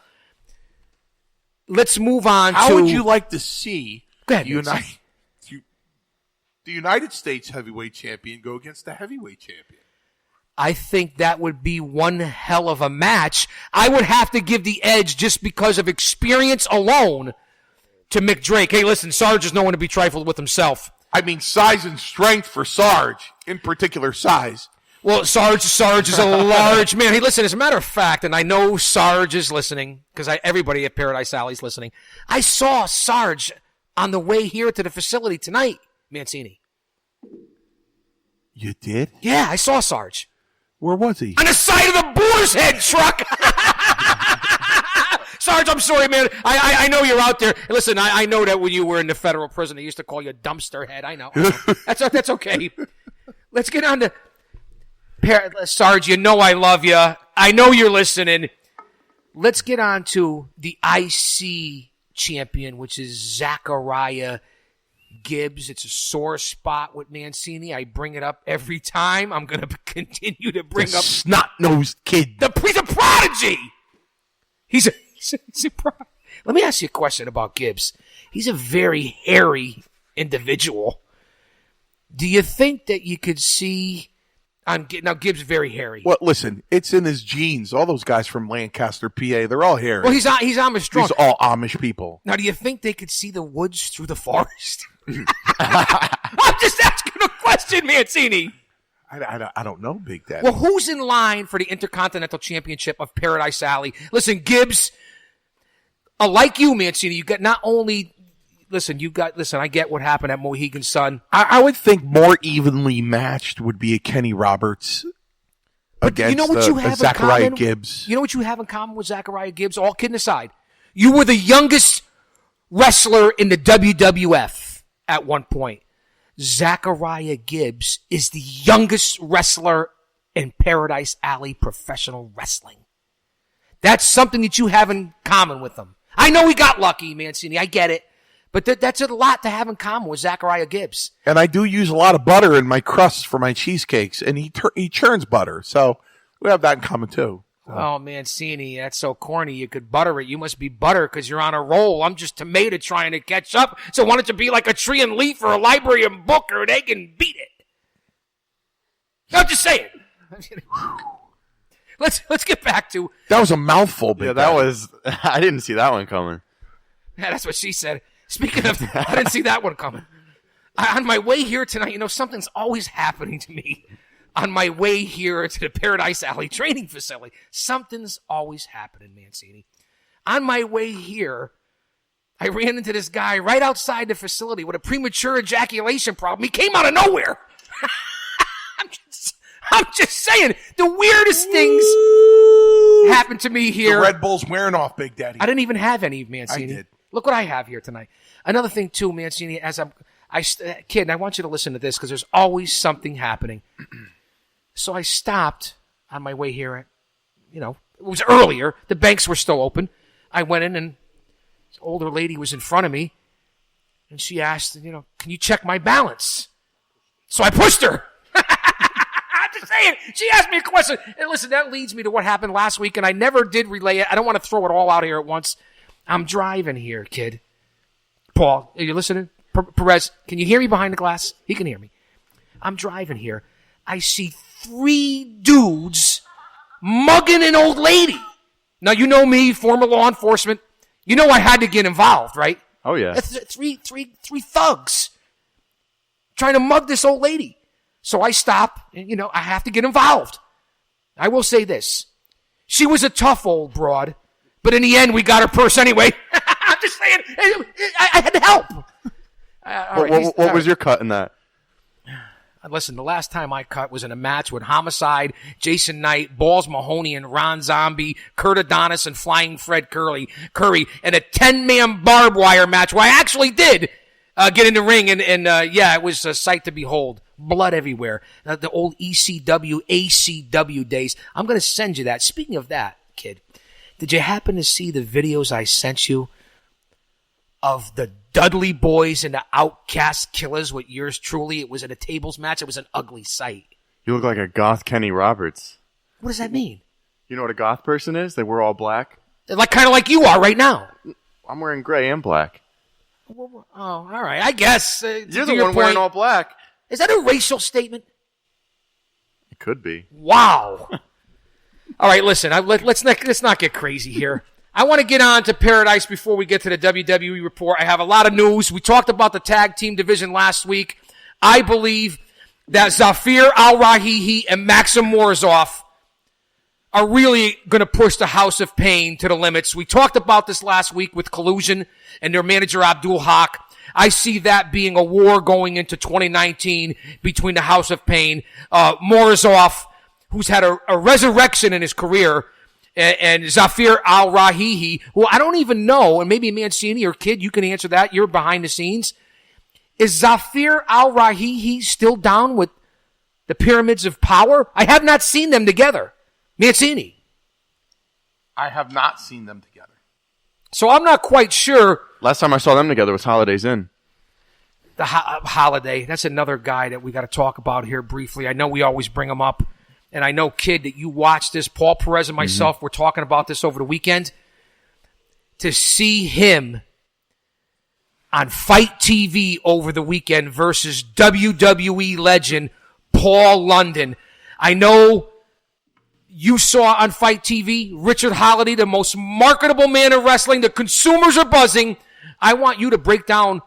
Let's move on How would you like to see the United States heavyweight champion go against the heavyweight champion? I think that would be one hell of a match. I would have to give the edge just because of experience alone to Mick Drake. Hey, listen, Sarge is no one to be trifled with himself. I mean, size and strength for Sarge, in particular size. Well, Sarge is a large man. Hey, listen, as a matter of fact, and I know Sarge is listening, because everybody at Paradise Alley is listening. I saw Sarge on the way here to the facility tonight, Mancini. You did? Yeah, I saw Sarge. Where was he? On the side of the Boar's Head truck. Sarge, I'm sorry, man. I know you're out there. Listen, I know that when you were in the federal prison, they used to call you dumpster head. I know. That's okay. Let's get on to Sarge. You know I love you. I know you're listening. Let's get on to the IC champion, which is Zachariah Gibbs. It's a sore spot with Mancini. I bring it up every time. I'm going to continue to bring up snot-nosed kid. He's a prodigy. He's a prodigy. Let me ask you a question about Gibbs. He's a very hairy individual. Do you think that you could see... Now, Gibbs is very hairy. Well, listen, it's in his genes. All those guys from Lancaster, PA, they're all hairy. Well, he's Amish strong. These are all Amish people. Now, do you think they could see the woods through the forest? I'm just asking a question, Mancini. I don't know, Big Daddy. Well, who's in line for the Intercontinental Championship of Paradise Alley? Listen, Gibbs, like you, Mancini, you got not only... Listen, I get what happened at Mohegan Sun. I would think more evenly matched would be a Kenny Roberts against Zachariah Gibbs. You know what you have in common with Zachariah Gibbs? All kidding aside. You were the youngest wrestler in the WWF at one point. Zachariah Gibbs is the youngest wrestler in Paradise Alley professional wrestling. That's something that you have in common with him. I know he got lucky, Mancini. I get it. But that's a lot to have in common with Zachariah Gibbs. And I do use a lot of butter in my crusts for my cheesecakes, and he churns butter. So we have that in common, too. So. Oh, Mancini, that's so corny. You could butter it. You must be butter because you're on a roll. I'm just tomato trying to catch up. So why don't you be like a tree and leaf or a library and book, or they can beat it. I'm just saying. Let's get back to... That was a mouthful, Big that was... I didn't see that one coming. Yeah, that's what she said. Speaking of, I didn't see that one coming. On my way here tonight, something's always happening to me. on my way here to the Paradise Alley training facility. Something's always happening, Mancini. On my way here, I ran into this guy right outside the facility with a premature ejaculation problem. He came out of nowhere. I'm just saying, the weirdest things happened to me here. The Red Bull's wearing off, Big Daddy. I didn't even have any, Mancini. I did. Look what I have here tonight. Another thing, too, Mancini, kid, and I want you to listen to this because there's always something happening. So I stopped on my way here. It was earlier. The banks were still open. I went in, and this older lady was in front of me, and she asked, can you check my balance? So I pushed her. I'm just saying. She asked me a question. And listen, that leads me to what happened last week, and I never did relay it. I don't want to throw it all out here at once. I'm driving here, kid. Paul, are you listening? Perez, can you hear me behind the glass? He can hear me. I'm driving here. I see 3 dudes mugging an old lady. Now, you know me, former law enforcement. You know I had to get involved, right? Oh, yeah. Three thugs trying to mug this old lady. So I stop, and, I have to get involved. I will say this. She was a tough old broad, but in the end, we got her purse anyway. I'm just saying, I had to help. What was your cut in that? Listen, the last time I cut was in a match with Homicide, Jason Knight, Balls Mahoney, and Ron Zombie, Kurt Adonis, and Flying Fred Curry, in a 10-man barbed wire match where I actually did get in the ring, and it was a sight to behold. Blood everywhere. The old ECW, ACW days. I'm going to send you that. Speaking of that, kid, did you happen to see the videos I sent you of the Dudley Boys and the Outcast Killers with yours truly? It was in a tables match. It was an ugly sight. You look like a goth Kenny Roberts. What does that mean? You know what a goth person is? They wear all black. Kind of like you are right now. I'm wearing gray and black. Oh, all right. I guess. You're the one wearing all black. Is that a racial statement? It could be. Wow. All right, listen. Let's not get crazy here. I want to get on to Paradise before we get to the WWE report. I have a lot of news. We talked about the tag team division last week. I believe that Zafir Al-Rahihi and Maxim Morozov are really going to push the House of Pain to the limits. We talked about this last week with Collusion and their manager Abdul Haq. I see that being a war going into 2019 between the House of Pain. Morozov, who's had a resurrection in his career, and Zafir Al-Rahihi, who I don't even know, and maybe Mancini or Kid, you can answer that. You're behind the scenes. Is Zafir Al-Rahihi still down with the Pyramids of Power? I have not seen them together. Mancini. I have not seen them together. So I'm not quite sure. Last time I saw them together was Holiday's Inn. The Holiday. That's another guy that we got to talk about here briefly. I know we always bring him up. And I know, Kid, that you watched this. Paul Perez and myself were talking about this over the weekend. To see him on Fight TV over the weekend versus WWE legend Paul London. I know you saw on Fight TV Richard Holliday, the most marketable man in wrestling. The consumers are buzzing. I want you to break down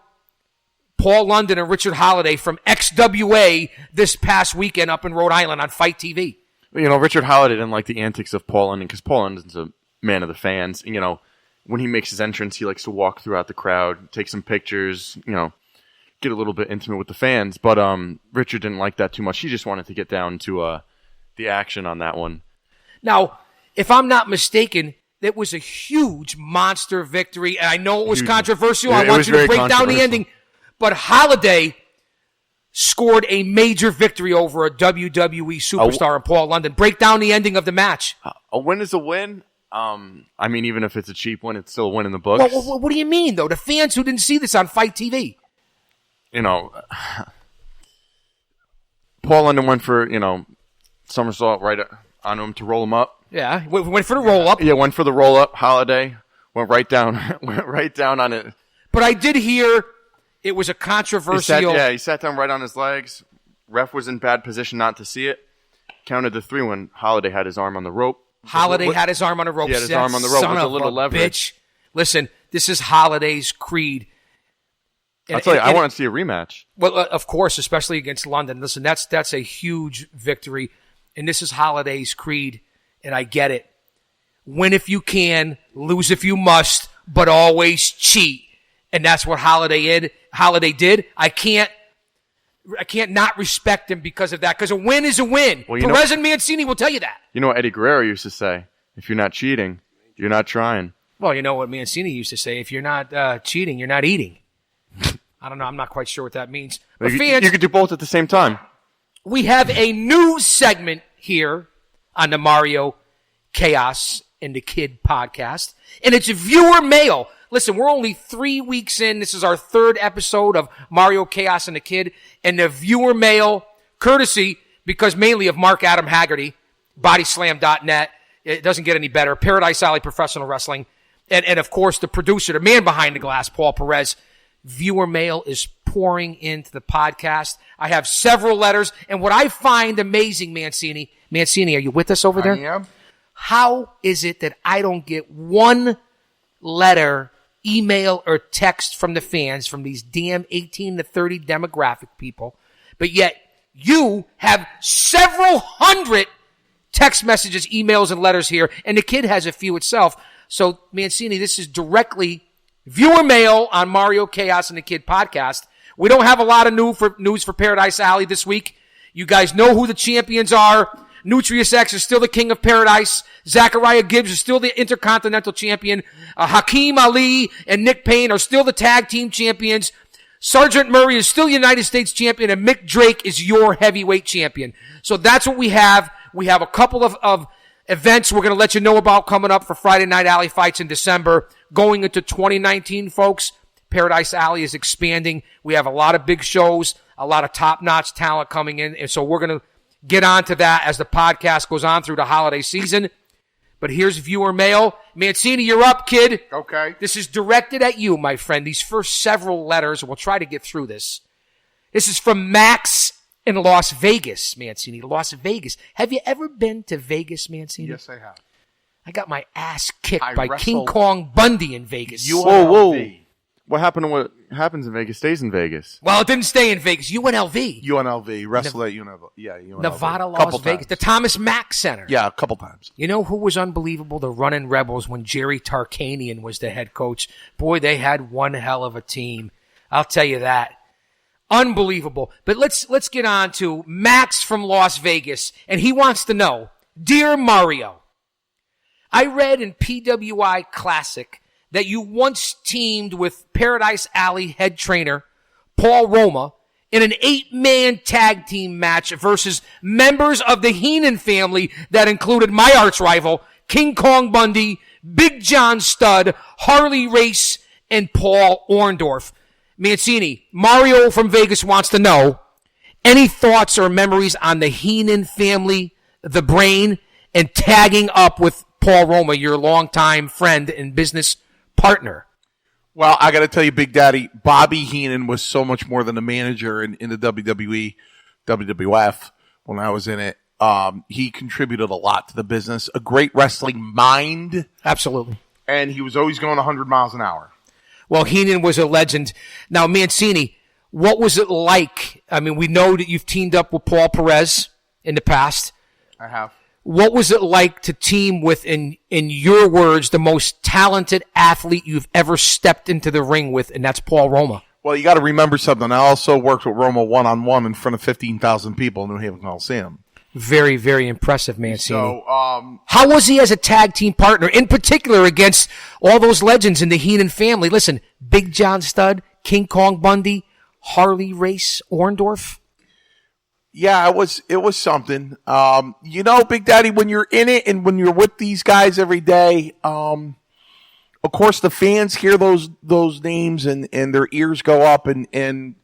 Paul London and Richard Holliday from XWA this past weekend up in Rhode Island on Fight TV. Richard Holliday didn't like the antics of Paul London because Paul London's a man of the fans. And, when he makes his entrance, he likes to walk throughout the crowd, take some pictures, get a little bit intimate with the fans. But Richard didn't like that too much. He just wanted to get down to the action on that one. Now, if I'm not mistaken, it was a huge monster victory, and I know it was controversial. Yeah, I want you to break down the ending. But Holliday scored a major victory over a WWE superstar in Paul London. Break down the ending of the match. A win is a win. Even if it's a cheap win, it's still a win in the books. Well, what do you mean, though? The fans who didn't see this on Fight TV. Paul London went for, somersault right on him to roll him up. Yeah, went for the roll-up. Yeah, went for the roll-up. Holliday went right down on it. But I did hear it was a controversial... He sat down right on his legs. Ref was in bad position not to see it. Counted to 3 when Holliday had his arm on the rope. Holliday had his arm on the rope. He had his arm on the rope with a little leverage. Bitch. Listen, this is Holliday's creed. I'll tell you, I want to see a rematch. Well, of course, especially against London. Listen, that's a huge victory, and this is Holliday's creed, and I get it. Win if you can, lose if you must, but always cheat. And that's what Holliday did. I can't not respect him because of that, because a win is a win. Well, Perez and Mancini will tell you that. You know what Eddie Guerrero used to say? If you're not cheating, you're not trying. Well, you know what Mancini used to say? If you're not cheating, you're not eating. I don't know. I'm not quite sure what that means. But fans, you could do both at the same time. We have a new segment here on the Mario Chaos and the Kid podcast, and it's viewer mail. Listen, we're only 3 weeks in. This is our 3rd episode of Mario Chaos and the Kid, and the viewer mail, courtesy, because mainly of Mark Adam Haggerty, bodyslam.net. It doesn't get any better. Paradise Alley Professional Wrestling. And of course, the producer, the man behind the glass, Paul Perez. Viewer mail is pouring into the podcast. I have several letters. And what I find amazing, Mancini, are you with us over there? I am. How is it that I don't get one letter, email, or text from the fans, from these damn 18 to 30 demographic people, but yet you have several hundred text messages, emails, and letters here, and the Kid has a few itself. So, Mancini, this is directly viewer mail on Mario Chaos and the Kid podcast. We don't have a lot of news for Paradise Alley this week. You guys know who the champions are. Nutrius X is still the king of paradise. Zachariah Gibbs is still the intercontinental champion. Hakeem Ali and Nick Payne are still the tag team champions. Sergeant Murray is still United States champion, and Mick Drake is your heavyweight champion. So that's what we have. We have a couple of events we're going to let you know about coming up for Friday Night Alley Fights in December. Going into 2019, folks, Paradise Alley is expanding. We have a lot of big shows, a lot of top-notch talent coming in, and so we're going to get on to that as the podcast goes on through the holiday season. But here's viewer mail. Mancini, you're up, kid. Okay. This is directed at you, my friend. These first several letters, we'll try to get through this. This is from Max in Las Vegas, Mancini. Las Vegas. Have you ever been to Vegas, Mancini? Yes, I have. I got my ass kicked by King Kong Bundy in Vegas. Whoa. What happened to what happens in Vegas stays in Vegas? Well, it didn't stay in Vegas. UNLV. UNLV. Wrestled at UNLV. Yeah, UNLV. Nevada, Las Vegas. The Thomas Mack Center. Yeah, a couple times. You know who was unbelievable? The Runnin' Rebels when Jerry Tarkanian was the head coach. Boy, they had one hell of a team. I'll tell you that. Unbelievable. But let's get on to Max from Las Vegas. And he wants to know, Dear Mario, I read in PWI Classic that you once teamed with Paradise Alley head trainer Paul Roma in an 8-man tag team match versus members of the Heenan family that included my arch rival, King Kong Bundy, Big John Studd, Harley Race, and Paul Orndorff. Mancini, Mario from Vegas wants to know, any thoughts or memories on the Heenan family, the Brain, and tagging up with Paul Roma, your longtime friend and business partner? Well, I got to tell you, Big Daddy, Bobby Heenan was so much more than a manager in the WWE, WWF when I was in it. He contributed a lot to the business, a great wrestling mind. Absolutely. And he was always going 100 miles an hour. Well, Heenan was a legend. Now, Mancini, what was it like? I mean, we know that you've teamed up with Paul Perez in the past. I have. What was it like to team with, in your words, the most talented athlete you've ever stepped into the ring with, and that's Paul Roma? Well, you got to remember something. I also worked with Roma one-on-one in front of 15,000 people in New Haven Coliseum. Very, very impressive, Mancini. So, how was he as a tag team partner, in particular against all those legends in the Heenan family? Listen, Big John Studd, King Kong Bundy, Harley Race, Orndorff. Yeah, it was something. Big Daddy, when you're in it and when you're with these guys every day, of course the fans hear those names and their ears go up and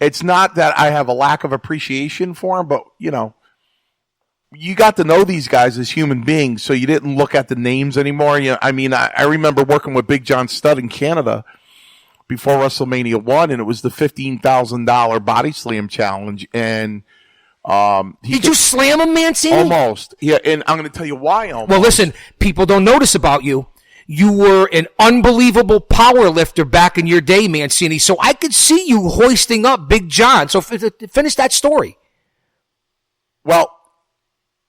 it's not that I have a lack of appreciation for them, but you got to know these guys as human beings, so you didn't look at the names anymore. I remember working with Big John Studd in Canada before WrestleMania 1, and it was the $15,000 body slam challenge, and did you slam him, Mancini? Almost. Yeah, and I'm going to tell you why almost. Well, listen, people don't notice about you. You were an unbelievable power lifter back in your day, Mancini. So I could see you hoisting up Big John. So finish that story. Well,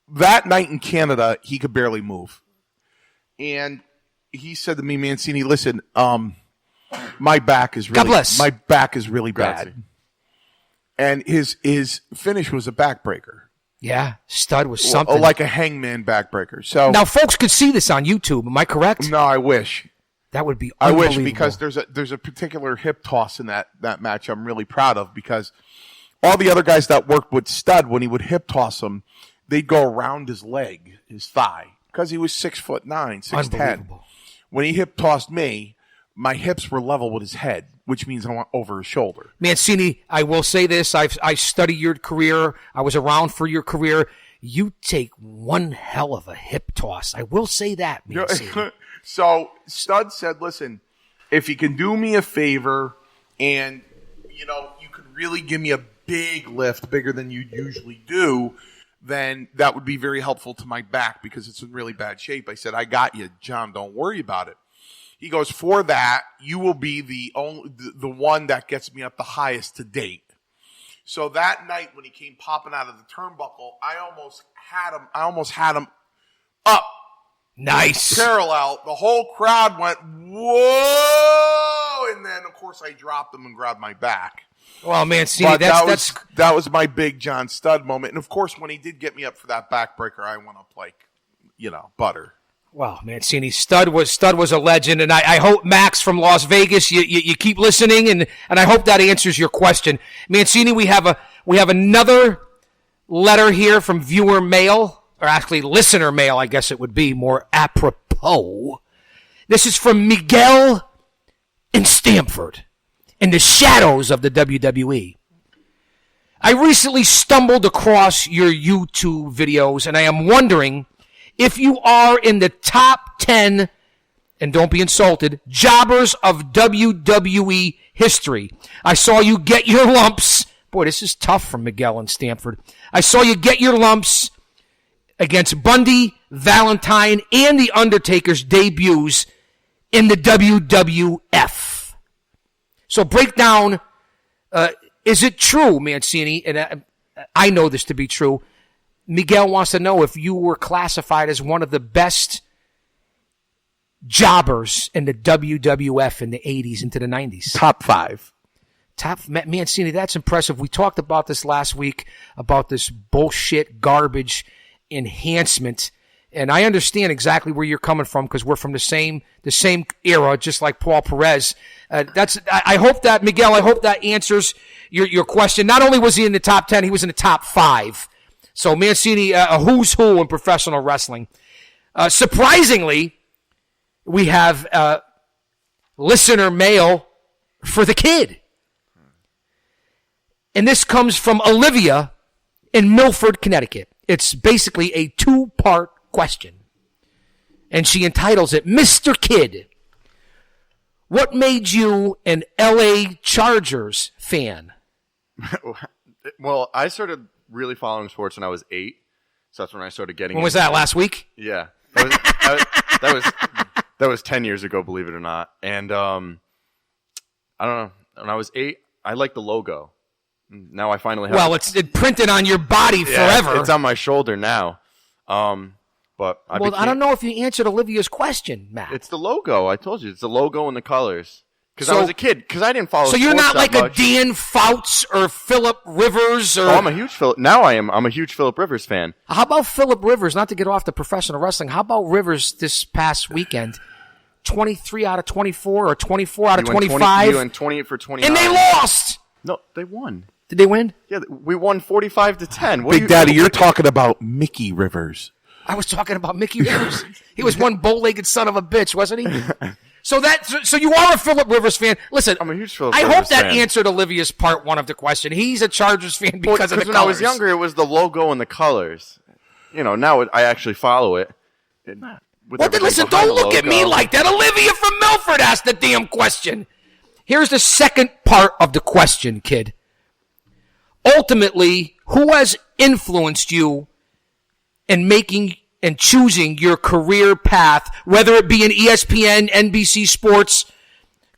that night in Canada, he could barely move. And he said to me, Mancini, listen, my back is really, God bless. My back is really bad. Grazie. And his finish was a backbreaker. Yeah, stud was something. Like a hangman backbreaker. So now, folks could see this on YouTube. Am I correct? No, I wish. That would be I unbelievable. wish, because there's a particular hip toss in that match I'm really proud of, because all the other guys that worked with Stud, when he would hip toss him, they'd go around his leg, his thigh, because he was 6'9", 6'10". When he hip tossed me, my hips were level with his head, which means I went over his shoulder. Mancini, I will say this. I studied your career. I was around for your career. You take one hell of a hip toss. I will say that, Mancini. So Stud said, listen, if you can do me a favor and, you can really give me a big lift, bigger than you usually do, then that would be very helpful to my back because it's in really bad shape. I said, I got you, John. Don't worry about it. He goes, for that, you will be the one that gets me up the highest to date. So that night when he came popping out of the turnbuckle, I almost had him up. Nice. Parallel. The whole crowd went, whoa! And then, of course, I dropped him and grabbed my back. Well, Mancini, that was my big John Stud moment. And, of course, when he did get me up for that backbreaker, I went up like, butter. Wow, Mancini, Stud was a legend, and I hope, Max from Las Vegas, you keep listening, and I hope that answers your question. Mancini, we have another letter here from viewer mail, or actually listener mail, I guess it would be more apropos. This is from Miguel in Stamford, in the shadows of the WWE. I recently stumbled across your YouTube videos, and I am wondering if you are in the top 10, and don't be insulted, jobbers of WWE history. I saw you get your lumps. Boy, this is tough from Miguel in Stamford. I saw you get your lumps against Bundy, Valentine, and The Undertaker's debuts in the WWF. So break down, is it true, Mancini, and I know this to be true, Miguel wants to know if you were classified as one of the best jobbers in the WWF in the 80s into the 90s. Top 5. Mancini, that's impressive. We talked about this last week, about this bullshit, garbage enhancement. And I understand exactly where you're coming from because we're from the same era, just like Paul Perez. I hope that, Miguel, answers your question. Not only was he in the top 10, he was in the top 5. So Mancini, a who's who in professional wrestling. Surprisingly, we have listener mail for the kid. And this comes from Olivia in Milford, Connecticut. It's basically a 2-part question. And she entitles it, Mr. Kid, what made you an LA Chargers fan? Well, I started really following sports when I was 8. So that's when I started getting. When was that? Last week? Yeah, that was 10 years ago, believe it or not. And I don't know. When I was 8, I liked the logo. Now I finally have. Well, it's printed on your body forever. It's on my shoulder now. But I don't know if you answered Olivia's question, Matt. It's the logo. I told you, it's the logo and the colors. Because I was a kid. Because I didn't follow. So you're not like much. a Dan Fouts or Phillip Rivers or. Oh, I'm a huge Phillip. Now I am. I'm a huge Phillip Rivers fan. How about Phillip Rivers? Not to get off the professional wrestling. How about Rivers this past weekend? 23 out of 24 or 24 out of 25. You went 28 for 29. And they lost. No, they won. Did they win? Yeah, we won 45-10. Big Daddy, you're talking about Mickey Rivers. I was talking about Mickey Rivers. He was one bow-legged son of a bitch, wasn't he? So you are a Phillip Rivers fan. Listen, I'm a huge Phillip Rivers fan. I hope that answered Olivia's part 1 of the question. He's a Chargers fan because of the colors. When I was younger, it was the logo and the colors. Now I actually follow it. Well, then listen, don't look at me like that. Olivia from Milford asked the damn question. Here's the second part of the question, kid. Ultimately, who has influenced you in making in choosing your career path, whether it be in ESPN, NBC Sports,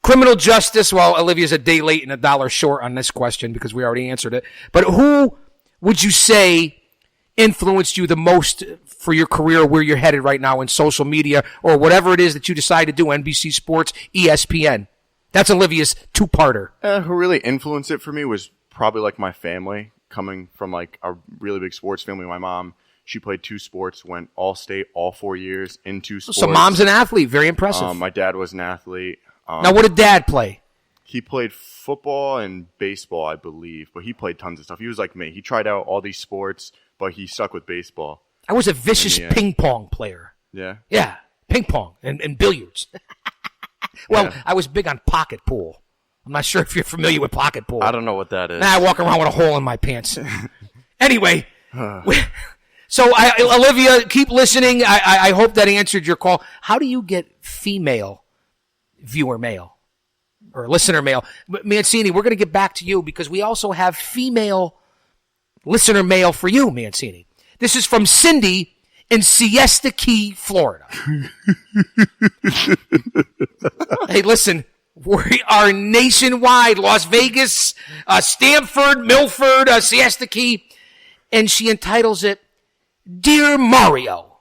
criminal justice? Well, Olivia's a day late and $1 short on this question because we already answered it. But who would you say influenced you the most for your career, where you're headed right now in social media or whatever it is that you decide to do, NBC Sports, ESPN? That's Olivia's two-parter. Who really influenced it for me was probably like my family, coming from like a really big sports family. My mom, she played 2 sports, went all state all 4 years in 2 sports. So mom's an athlete. Very impressive. My dad was an athlete. Now, what did Dad play? He played football and baseball, I believe, but he played tons of stuff. He was like me. He tried out all these sports, but he stuck with baseball. I was a vicious ping pong player. Yeah? Yeah, ping pong and billiards. Well, Yeah. I was big on pocket pool. I'm not sure if you're familiar with pocket pool. I don't know what that is. I walk around with a hole in my pants. Anyway, so Olivia, keep listening. I hope that answered your call. How do you get female viewer mail or listener mail? Mancini, we're going to get back to you because we also have female listener mail for you, Mancini. This is from Cindy in Siesta Key, Florida. Hey, listen, we are nationwide, Las Vegas, Stamford, Milford, Siesta Key, and she entitles it, Dear Mario,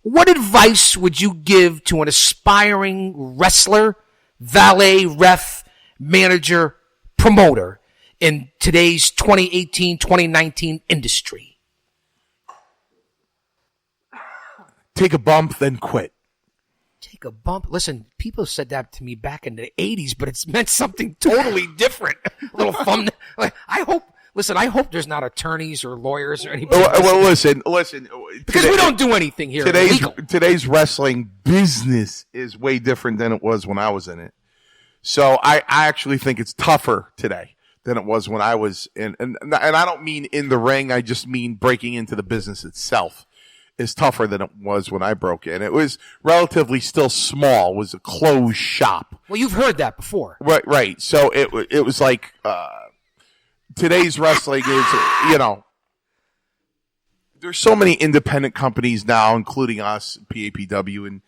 what advice would you give to an aspiring wrestler, valet, ref, manager, promoter in today's 2018-2019 industry? Take a bump, then quit. Take a bump. Listen, people said that to me back in the 80s, but it's meant something totally different. A little fun. Like, I hope there's not attorneys or lawyers or anybody. Well, listen. Because we don't do anything here illegal. Today's wrestling business is way different than it was when I was in it. So I actually think it's tougher today than it was when I was in. And I don't mean in the ring. I just mean breaking into the business itself is tougher than it was when I broke in. It was relatively still small. It was a closed shop. Well, you've heard that before. Right. So it was like today's wrestling is, there's so many independent companies now, including us, PAPW, and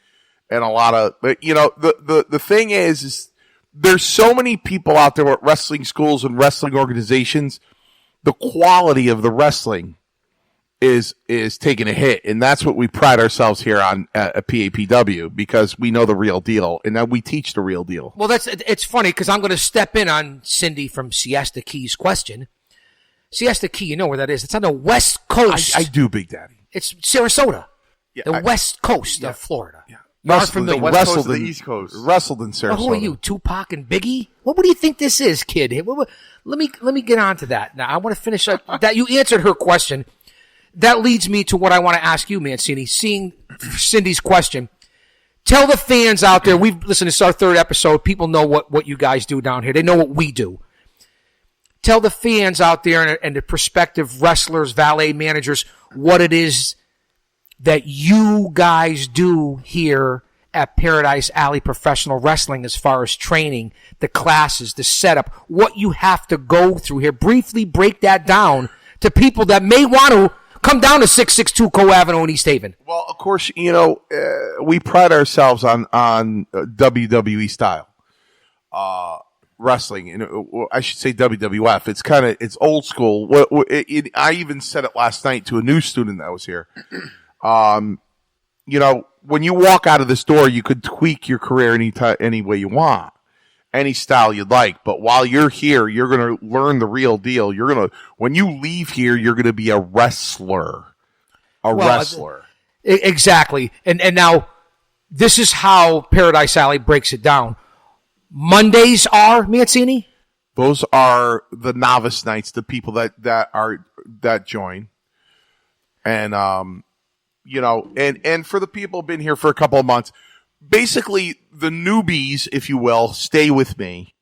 a lot of, the thing is there's so many people out there at wrestling schools and wrestling organizations. The quality of the wrestling is taking a hit, and that's what we pride ourselves here on at PAPW, because we know the real deal, and that we teach the real deal. Well, it's funny because I'm going to step in on Cindy from Siesta Key's question. Siesta Key, you know where that is? It's on the west coast. I do, Big Daddy. It's Sarasota, west coast of Florida. Yeah. Wrestled in the East Coast. Wrestled in Sarasota. Well, who are you, Tupac and Biggie? What do you think this is, kid? Let me get on to that. Now, I want to finish up that. You answered her question. That leads me to what I want to ask you, Mancini. Seeing Cindy's question, tell the fans out there, listen, this is our 3rd episode. People know what you guys do down here. They know what we do. Tell the fans out there and the prospective wrestlers, valet managers, what it is that you guys do here at Paradise Alley Professional Wrestling as far as training, the classes, the setup, what you have to go through here. Briefly break that down to people that may want to come down to 662 Co Avenue in East Haven. Well, of course, we pride ourselves on WWE style wrestling, and I should say WWF. It's old school. I even said it last night to a new student that was here. When you walk out of this door, you could tweak your career any way you want, any style you'd like. But while you're here, you're going to learn the real deal. When you leave here, you're going to be a wrestler. Wrestler. Exactly. And now, this is how Paradise Alley breaks it down. Mondays are, Mancini? Those are the novice nights, the people that join. And, and for the people who've been here for a couple of months, basically the newbies, if you will, stay with me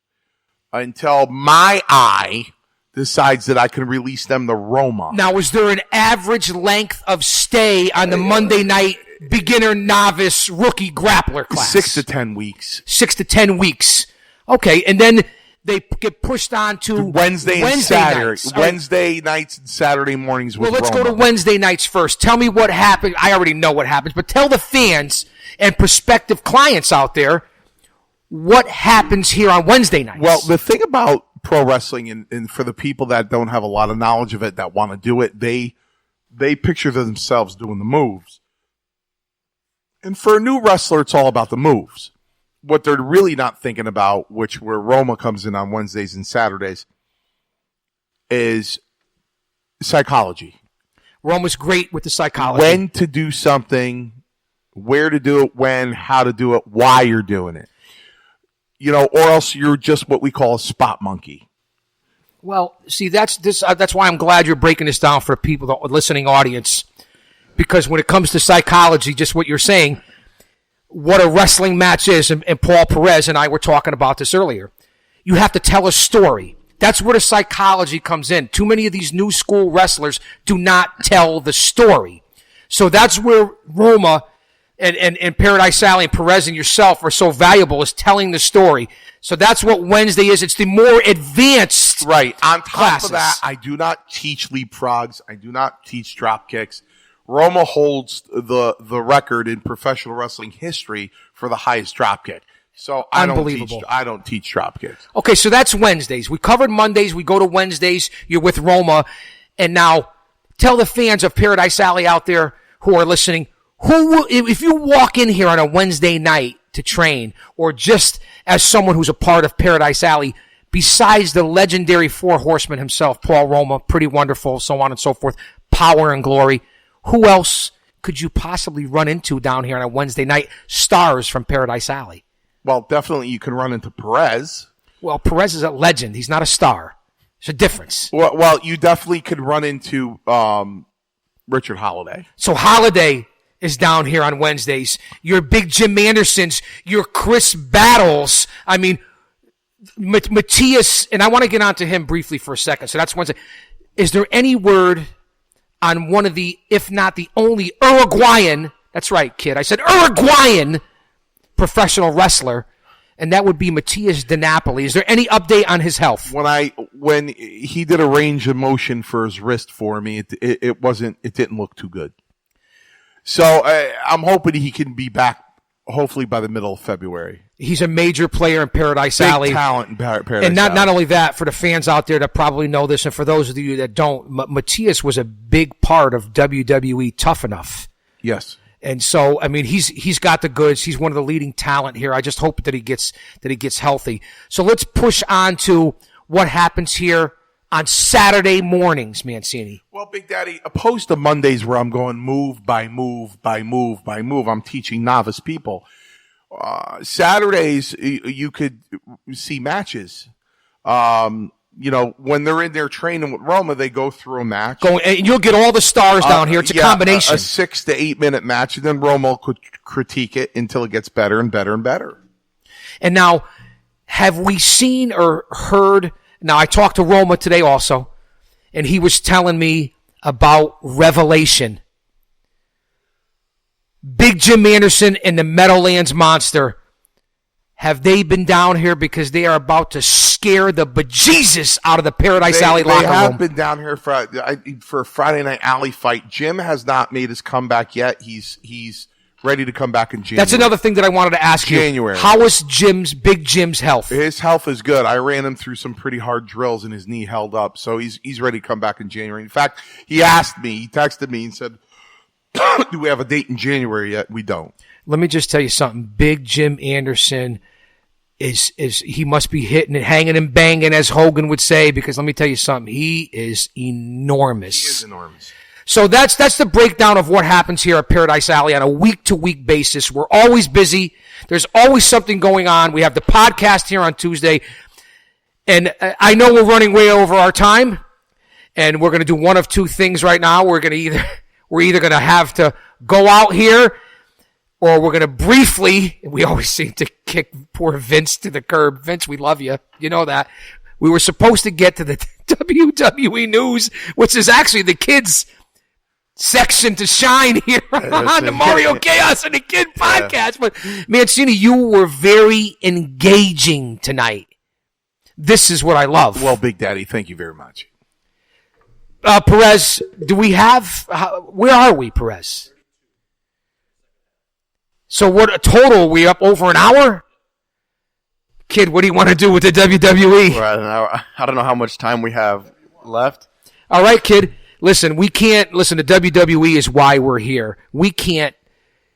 until my eye decides that I can release them to Roma. Now, is there an average length of stay on the Monday night beginner, novice, rookie grappler class? 6 to 10 weeks. 6 to 10 weeks. Okay, and then they get pushed on to Wednesday and Saturday. Nights. Wednesday nights and Saturday mornings with Well, let's Roma. go to Wednesday nights first. Tell me what happened. I already know what happens, but tell the fans and prospective clients out there what happens here on Wednesday nights. Well, the thing about pro wrestling, and for the people that don't have a lot of knowledge of it, that want to do it, they picture themselves doing the moves. And for a new wrestler, it's all about the moves. What they're really not thinking about, where Roma comes in on Wednesdays and Saturdays, is psychology. Roma's great with the psychology. When to do something, where to do it, when, how to do it, why you're doing it. Or else you're just what we call a spot monkey. Well, see, that's why I'm glad you're breaking this down for people, the listening audience, because when it comes to psychology, just what you're saying, what a wrestling match is, and Paul Perez and I were talking about this earlier. You have to tell a story. That's where the psychology comes in. Too many of these new school wrestlers do not tell the story. So that's where Roma and Paradise Alley and Perez and yourself are so valuable, is telling the story. So that's what Wednesday is. It's the more advanced Right. On top classes. of that, I do not teach leapfrogs. I do not teach drop kicks. Roma holds the record in professional wrestling history for the highest drop kick. So I don't teach drop kicks. Okay, so that's Wednesdays. We covered Mondays. We go to Wednesdays. You're with Roma. And now tell the fans of Paradise Alley out there who are listening, if you walk in here on a Wednesday night to train, or just as someone who's a part of Paradise Alley, besides the legendary Four Horsemen himself, Paul Roma, pretty wonderful, so on and so forth, power and glory, who else could you possibly run into down here on a Wednesday night? Stars from Paradise Alley. Well, definitely you can run into Perez. Well, Perez is a legend. He's not a star. There's a difference. Well, you definitely could run into Richard Holliday. So Holliday is down here on Wednesdays. Your big Jim Andersons, your Chris Battles. I mean, Matthias, and I want to get on to him briefly for a second. So that's Wednesday. Is there any word on one of the, if not the only Uruguayan, that's right, kid, I said Uruguayan professional wrestler, and that would be Matthias De Napoli. Is there any update on his health? When he did a range of motion for his wrist for me, it didn't look too good. So I'm hoping he can be back hopefully by the middle of February. He's a major player in Paradise Alley. Big talent in Paradise and Alley. Not only that, for the fans out there that probably know this, and for those of you that don't, Matthias was a big part of WWE Tough Enough. Yes. And so, I mean, he's got the goods. He's one of the leading talent here. I just hope that he gets healthy. So let's push on to what happens here on Saturday mornings, Mancini. Well, Big Daddy, opposed to Mondays where I'm going move by move by move by move, I'm teaching novice people. Saturdays, you could see matches. When they're in there training with Roma, they go through a match. And you'll get all the stars down here. It's a combination. A 6 to 8 minute match, and then Roma could critique it until it gets better and better and better. And now, have we seen or heard? Now, I talked to Roma today also, and he was telling me about Revelation. Big Jim Anderson and the Meadowlands Monster. Have they been down here because they are about to scare the bejesus out of the Paradise Alley locker room? They have been down here for a Friday Night Alley fight. Jim has not made his comeback yet. He's ready to come back in January. That's another thing that I wanted to ask you. How is Big Jim's health? His health is good. I ran him through some pretty hard drills and his knee held up. So he's ready to come back in January. In fact, he texted me and said, do we have a date in January yet? We don't. Let me just tell you something. Big Jim Anderson he must be hitting it, hanging and banging, as Hogan would say, because let me tell you something. He is enormous. He is enormous. So that's the breakdown of what happens here at Paradise Alley on a week-to-week basis. We're always busy. There's always something going on. We have the podcast here on Tuesday. And I know we're running way over our time. And we're going to do one of two things right now. We're either going to have to go out here, or we're going to briefly, we always seem to kick poor Vince to the curb. Vince, we love you. You know that. We were supposed to get to the WWE news, which is actually the kids' section to shine here on the Mario Chaos and the Kid podcast. But Mancini, you were very engaging tonight. This is what I love. Well, Big Daddy, thank you very much. Perez, do we have, where are we, Perez? So what, a total, we up over an hour? Kid, what do you want to do with the WWE? We're at an hour. I don't know how much time we have left. All right, kid. Listen, the WWE is why we're here. We can't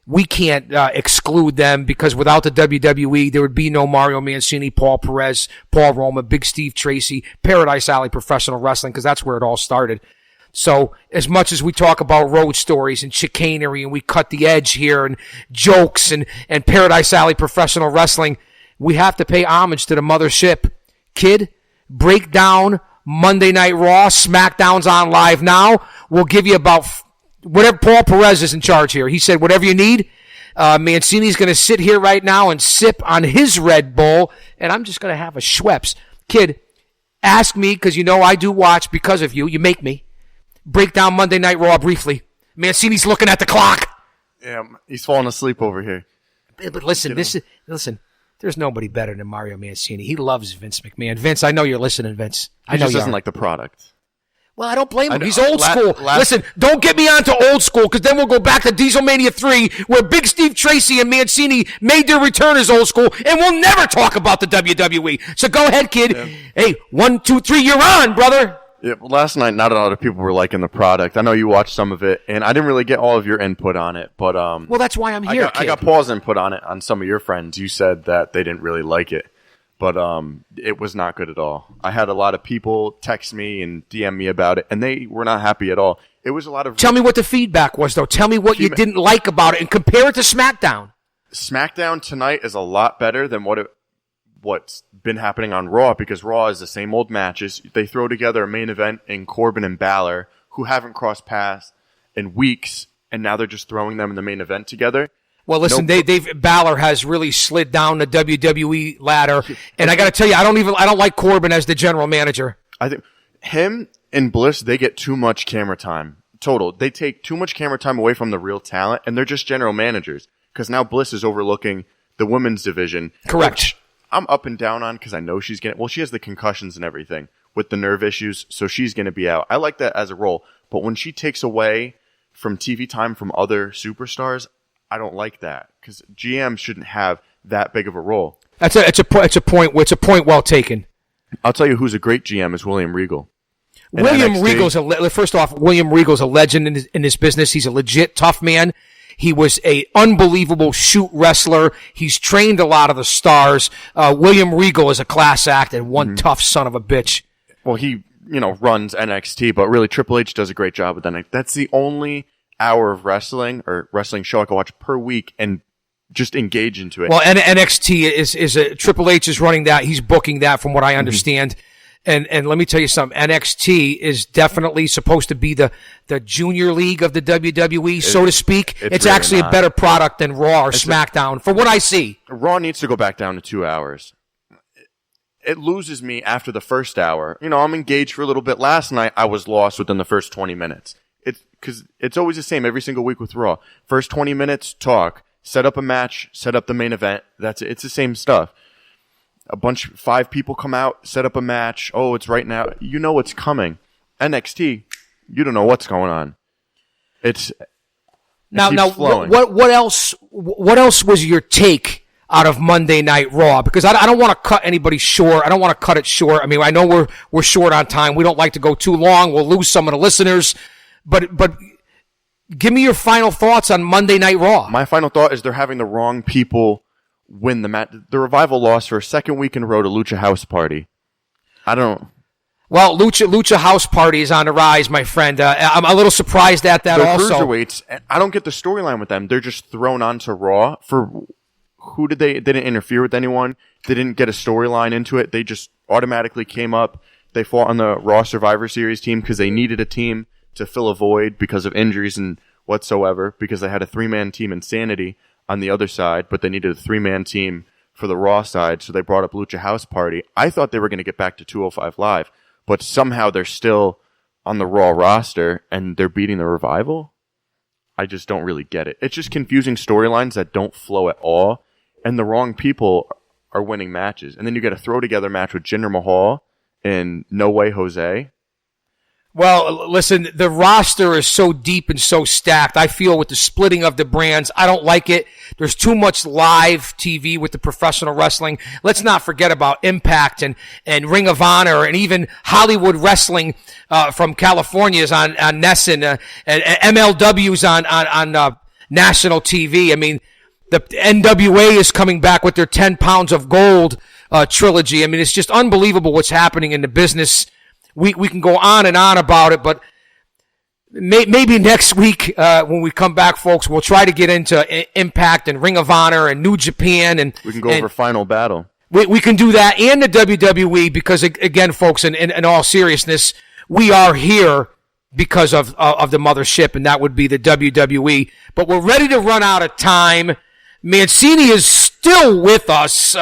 exclude them, because without the WWE, there would be no Mario Mancini, Paul Perez, Paul Roma, Big Steve Tracy, Paradise Alley Professional Wrestling, because that's where it all started. So as much as we talk about road stories and chicanery and we cut the edge here and jokes and Paradise Alley Professional Wrestling, we have to pay homage to the mothership. Kid, break down Monday Night Raw. SmackDown's on live now. We'll give you about whatever. Paul Perez is in charge here. He said, whatever you need. Mancini's going to sit here right now and sip on his Red Bull, and I'm just going to have a Schweppes. Kid, ask me, because you know I do watch because of you. You make me. Break down Monday Night Raw briefly. Mancini's looking at the clock. Yeah, he's falling asleep over here. But listen, listen. There's nobody better than Mario Mancini. He loves Vince McMahon. Vince, I know you're listening, Vince. He just doesn't like the product. Well, I don't blame him. He's old school. Listen, don't get me onto old school, because then we'll go back to Dieselmania 3, where Big Steve Tracy and Mancini made their return as old school, and we'll never talk about the WWE. So go ahead, kid. Yeah. Hey, 1, 2, 3, you're on, brother. Yeah, well, last night, not a lot of people were liking the product. I know you watched some of it, and I didn't really get all of your input on it. But well, that's why I'm here, I got Paul's input on it on some of your friends. You said that they didn't really like it, but it was not good at all. I had a lot of people text me and DM me about it, and they were not happy at all. It was a lot of... Tell me what the feedback was, though. Tell me what you didn't like about it, and compare it to SmackDown. SmackDown tonight is a lot better than what's been happening on Raw, because Raw is the same old matches. They throw together a main event in Corbin and Balor, who haven't crossed paths in weeks, and now they're just throwing them in the main event together. Well, listen, Balor has really slid down the WWE ladder, and I got to tell you, I don't like Corbin as the general manager. I think him and Bliss, they get too much camera time. Total. They take too much camera time away from the real talent, and they're just general managers, because now Bliss is overlooking the women's division. Correct. I'm up and down on, because I know she has the concussions and everything with the nerve issues, so she's going to be out. I like that as a role, but when she takes away from TV time from other superstars, I don't like that, because GM shouldn't have that big of a role. It's a point well taken. I'll tell you who's a great GM is William Regal. William Regal's first off, William Regal's a legend in this business. He's a legit tough man. He was a unbelievable shoot wrestler. He's trained a lot of the stars. William Regal is a class act and one tough son of a bitch. Well, he, runs NXT, but really Triple H does a great job with NXT. That's the only hour of wrestling or wrestling show I can watch per week and just engage into it. Well, NXT is Triple H is running that. He's booking that from what I understand. And let me tell you something. NXT is definitely supposed to be the junior league of the WWE, so to speak. It's really actually a better product than Raw or SmackDown, for what I see. Raw needs to go back down to 2 hours. It loses me after the first hour. I'm engaged for a little bit. Last night, I was lost within the first 20 minutes. Because it's always the same every single week with Raw. First 20 minutes, talk. Set up a match. Set up the main event. That's it. It's the same stuff. 5 people come out, set up a match. Oh, it's right now. You know what's coming. NXT, you don't know what's going on. Now, what else was your take out of Monday Night Raw? Because I don't want to cut anybody short. I don't want to cut it short. I mean, I know we're short on time. We don't like to go too long. We'll lose some of the listeners. But give me your final thoughts on Monday Night Raw. My final thought is they're having the wrong people win the match. The Revival lost for a second week in a row to Lucha House Party. Well, Lucha House Party is on the rise, my friend. I'm a little surprised at that. They're also cruiserweights. I don't get the storyline with them. They're just thrown onto Raw for who did they didn't interfere with anyone. They didn't get a storyline into it. They just automatically came up. They fought on the Raw Survivor Series team because they needed a team to fill a void because of injuries and whatsoever, because they had a 3-man team Insanity on the other side, but they needed a 3-man team for the Raw side, so they brought up Lucha House Party. I thought they were going to get back to 205 Live, but somehow they're still on the Raw roster, and they're beating the Revival? I just don't really get it. It's just confusing storylines that don't flow at all, and the wrong people are winning matches. And then you get a throw together match with Jinder Mahal and No Way Jose. Well, listen, the roster is so deep and so stacked. I feel with the splitting of the brands, I don't like it. There's too much live TV with the professional wrestling. Let's not forget about Impact and Ring of Honor and even Hollywood Wrestling from California is on Nessun, and MLW's on national TV. I mean, the NWA is coming back with their 10 Pounds of Gold trilogy. I mean, it's just unbelievable what's happening in the business. We can go on and on about it, but maybe next week when we come back, folks, we'll try to get into Impact and Ring of Honor and New Japan, and we can go over Final Battle. We can do that and the WWE because, again, folks, in all seriousness, we are here because of the mothership, and that would be the WWE. But we're ready to run out of time. Mancini is still with us.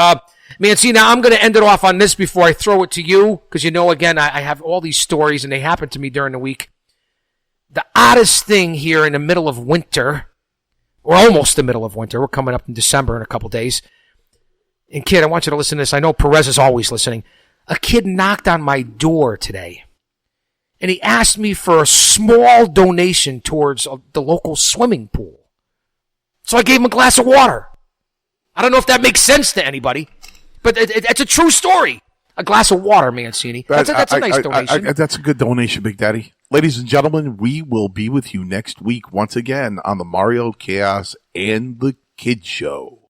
Mancini, now I'm going to end it off on this before I throw it to you, because again, I have all these stories, and they happen to me during the week. The oddest thing here in the middle of winter, or almost the middle of winter, we're coming up in December in a couple days, and kid, I want you to listen to this. I know Perez is always listening. A kid knocked on my door today, and he asked me for a small donation towards the local swimming pool. So I gave him a glass of water. I don't know if that makes sense to anybody, but it's a true story. A glass of water, Mancini. That's a nice donation. That's a good donation, Big Daddy. Ladies and gentlemen, we will be with you next week once again on the Mario Chaos and the Kid Show.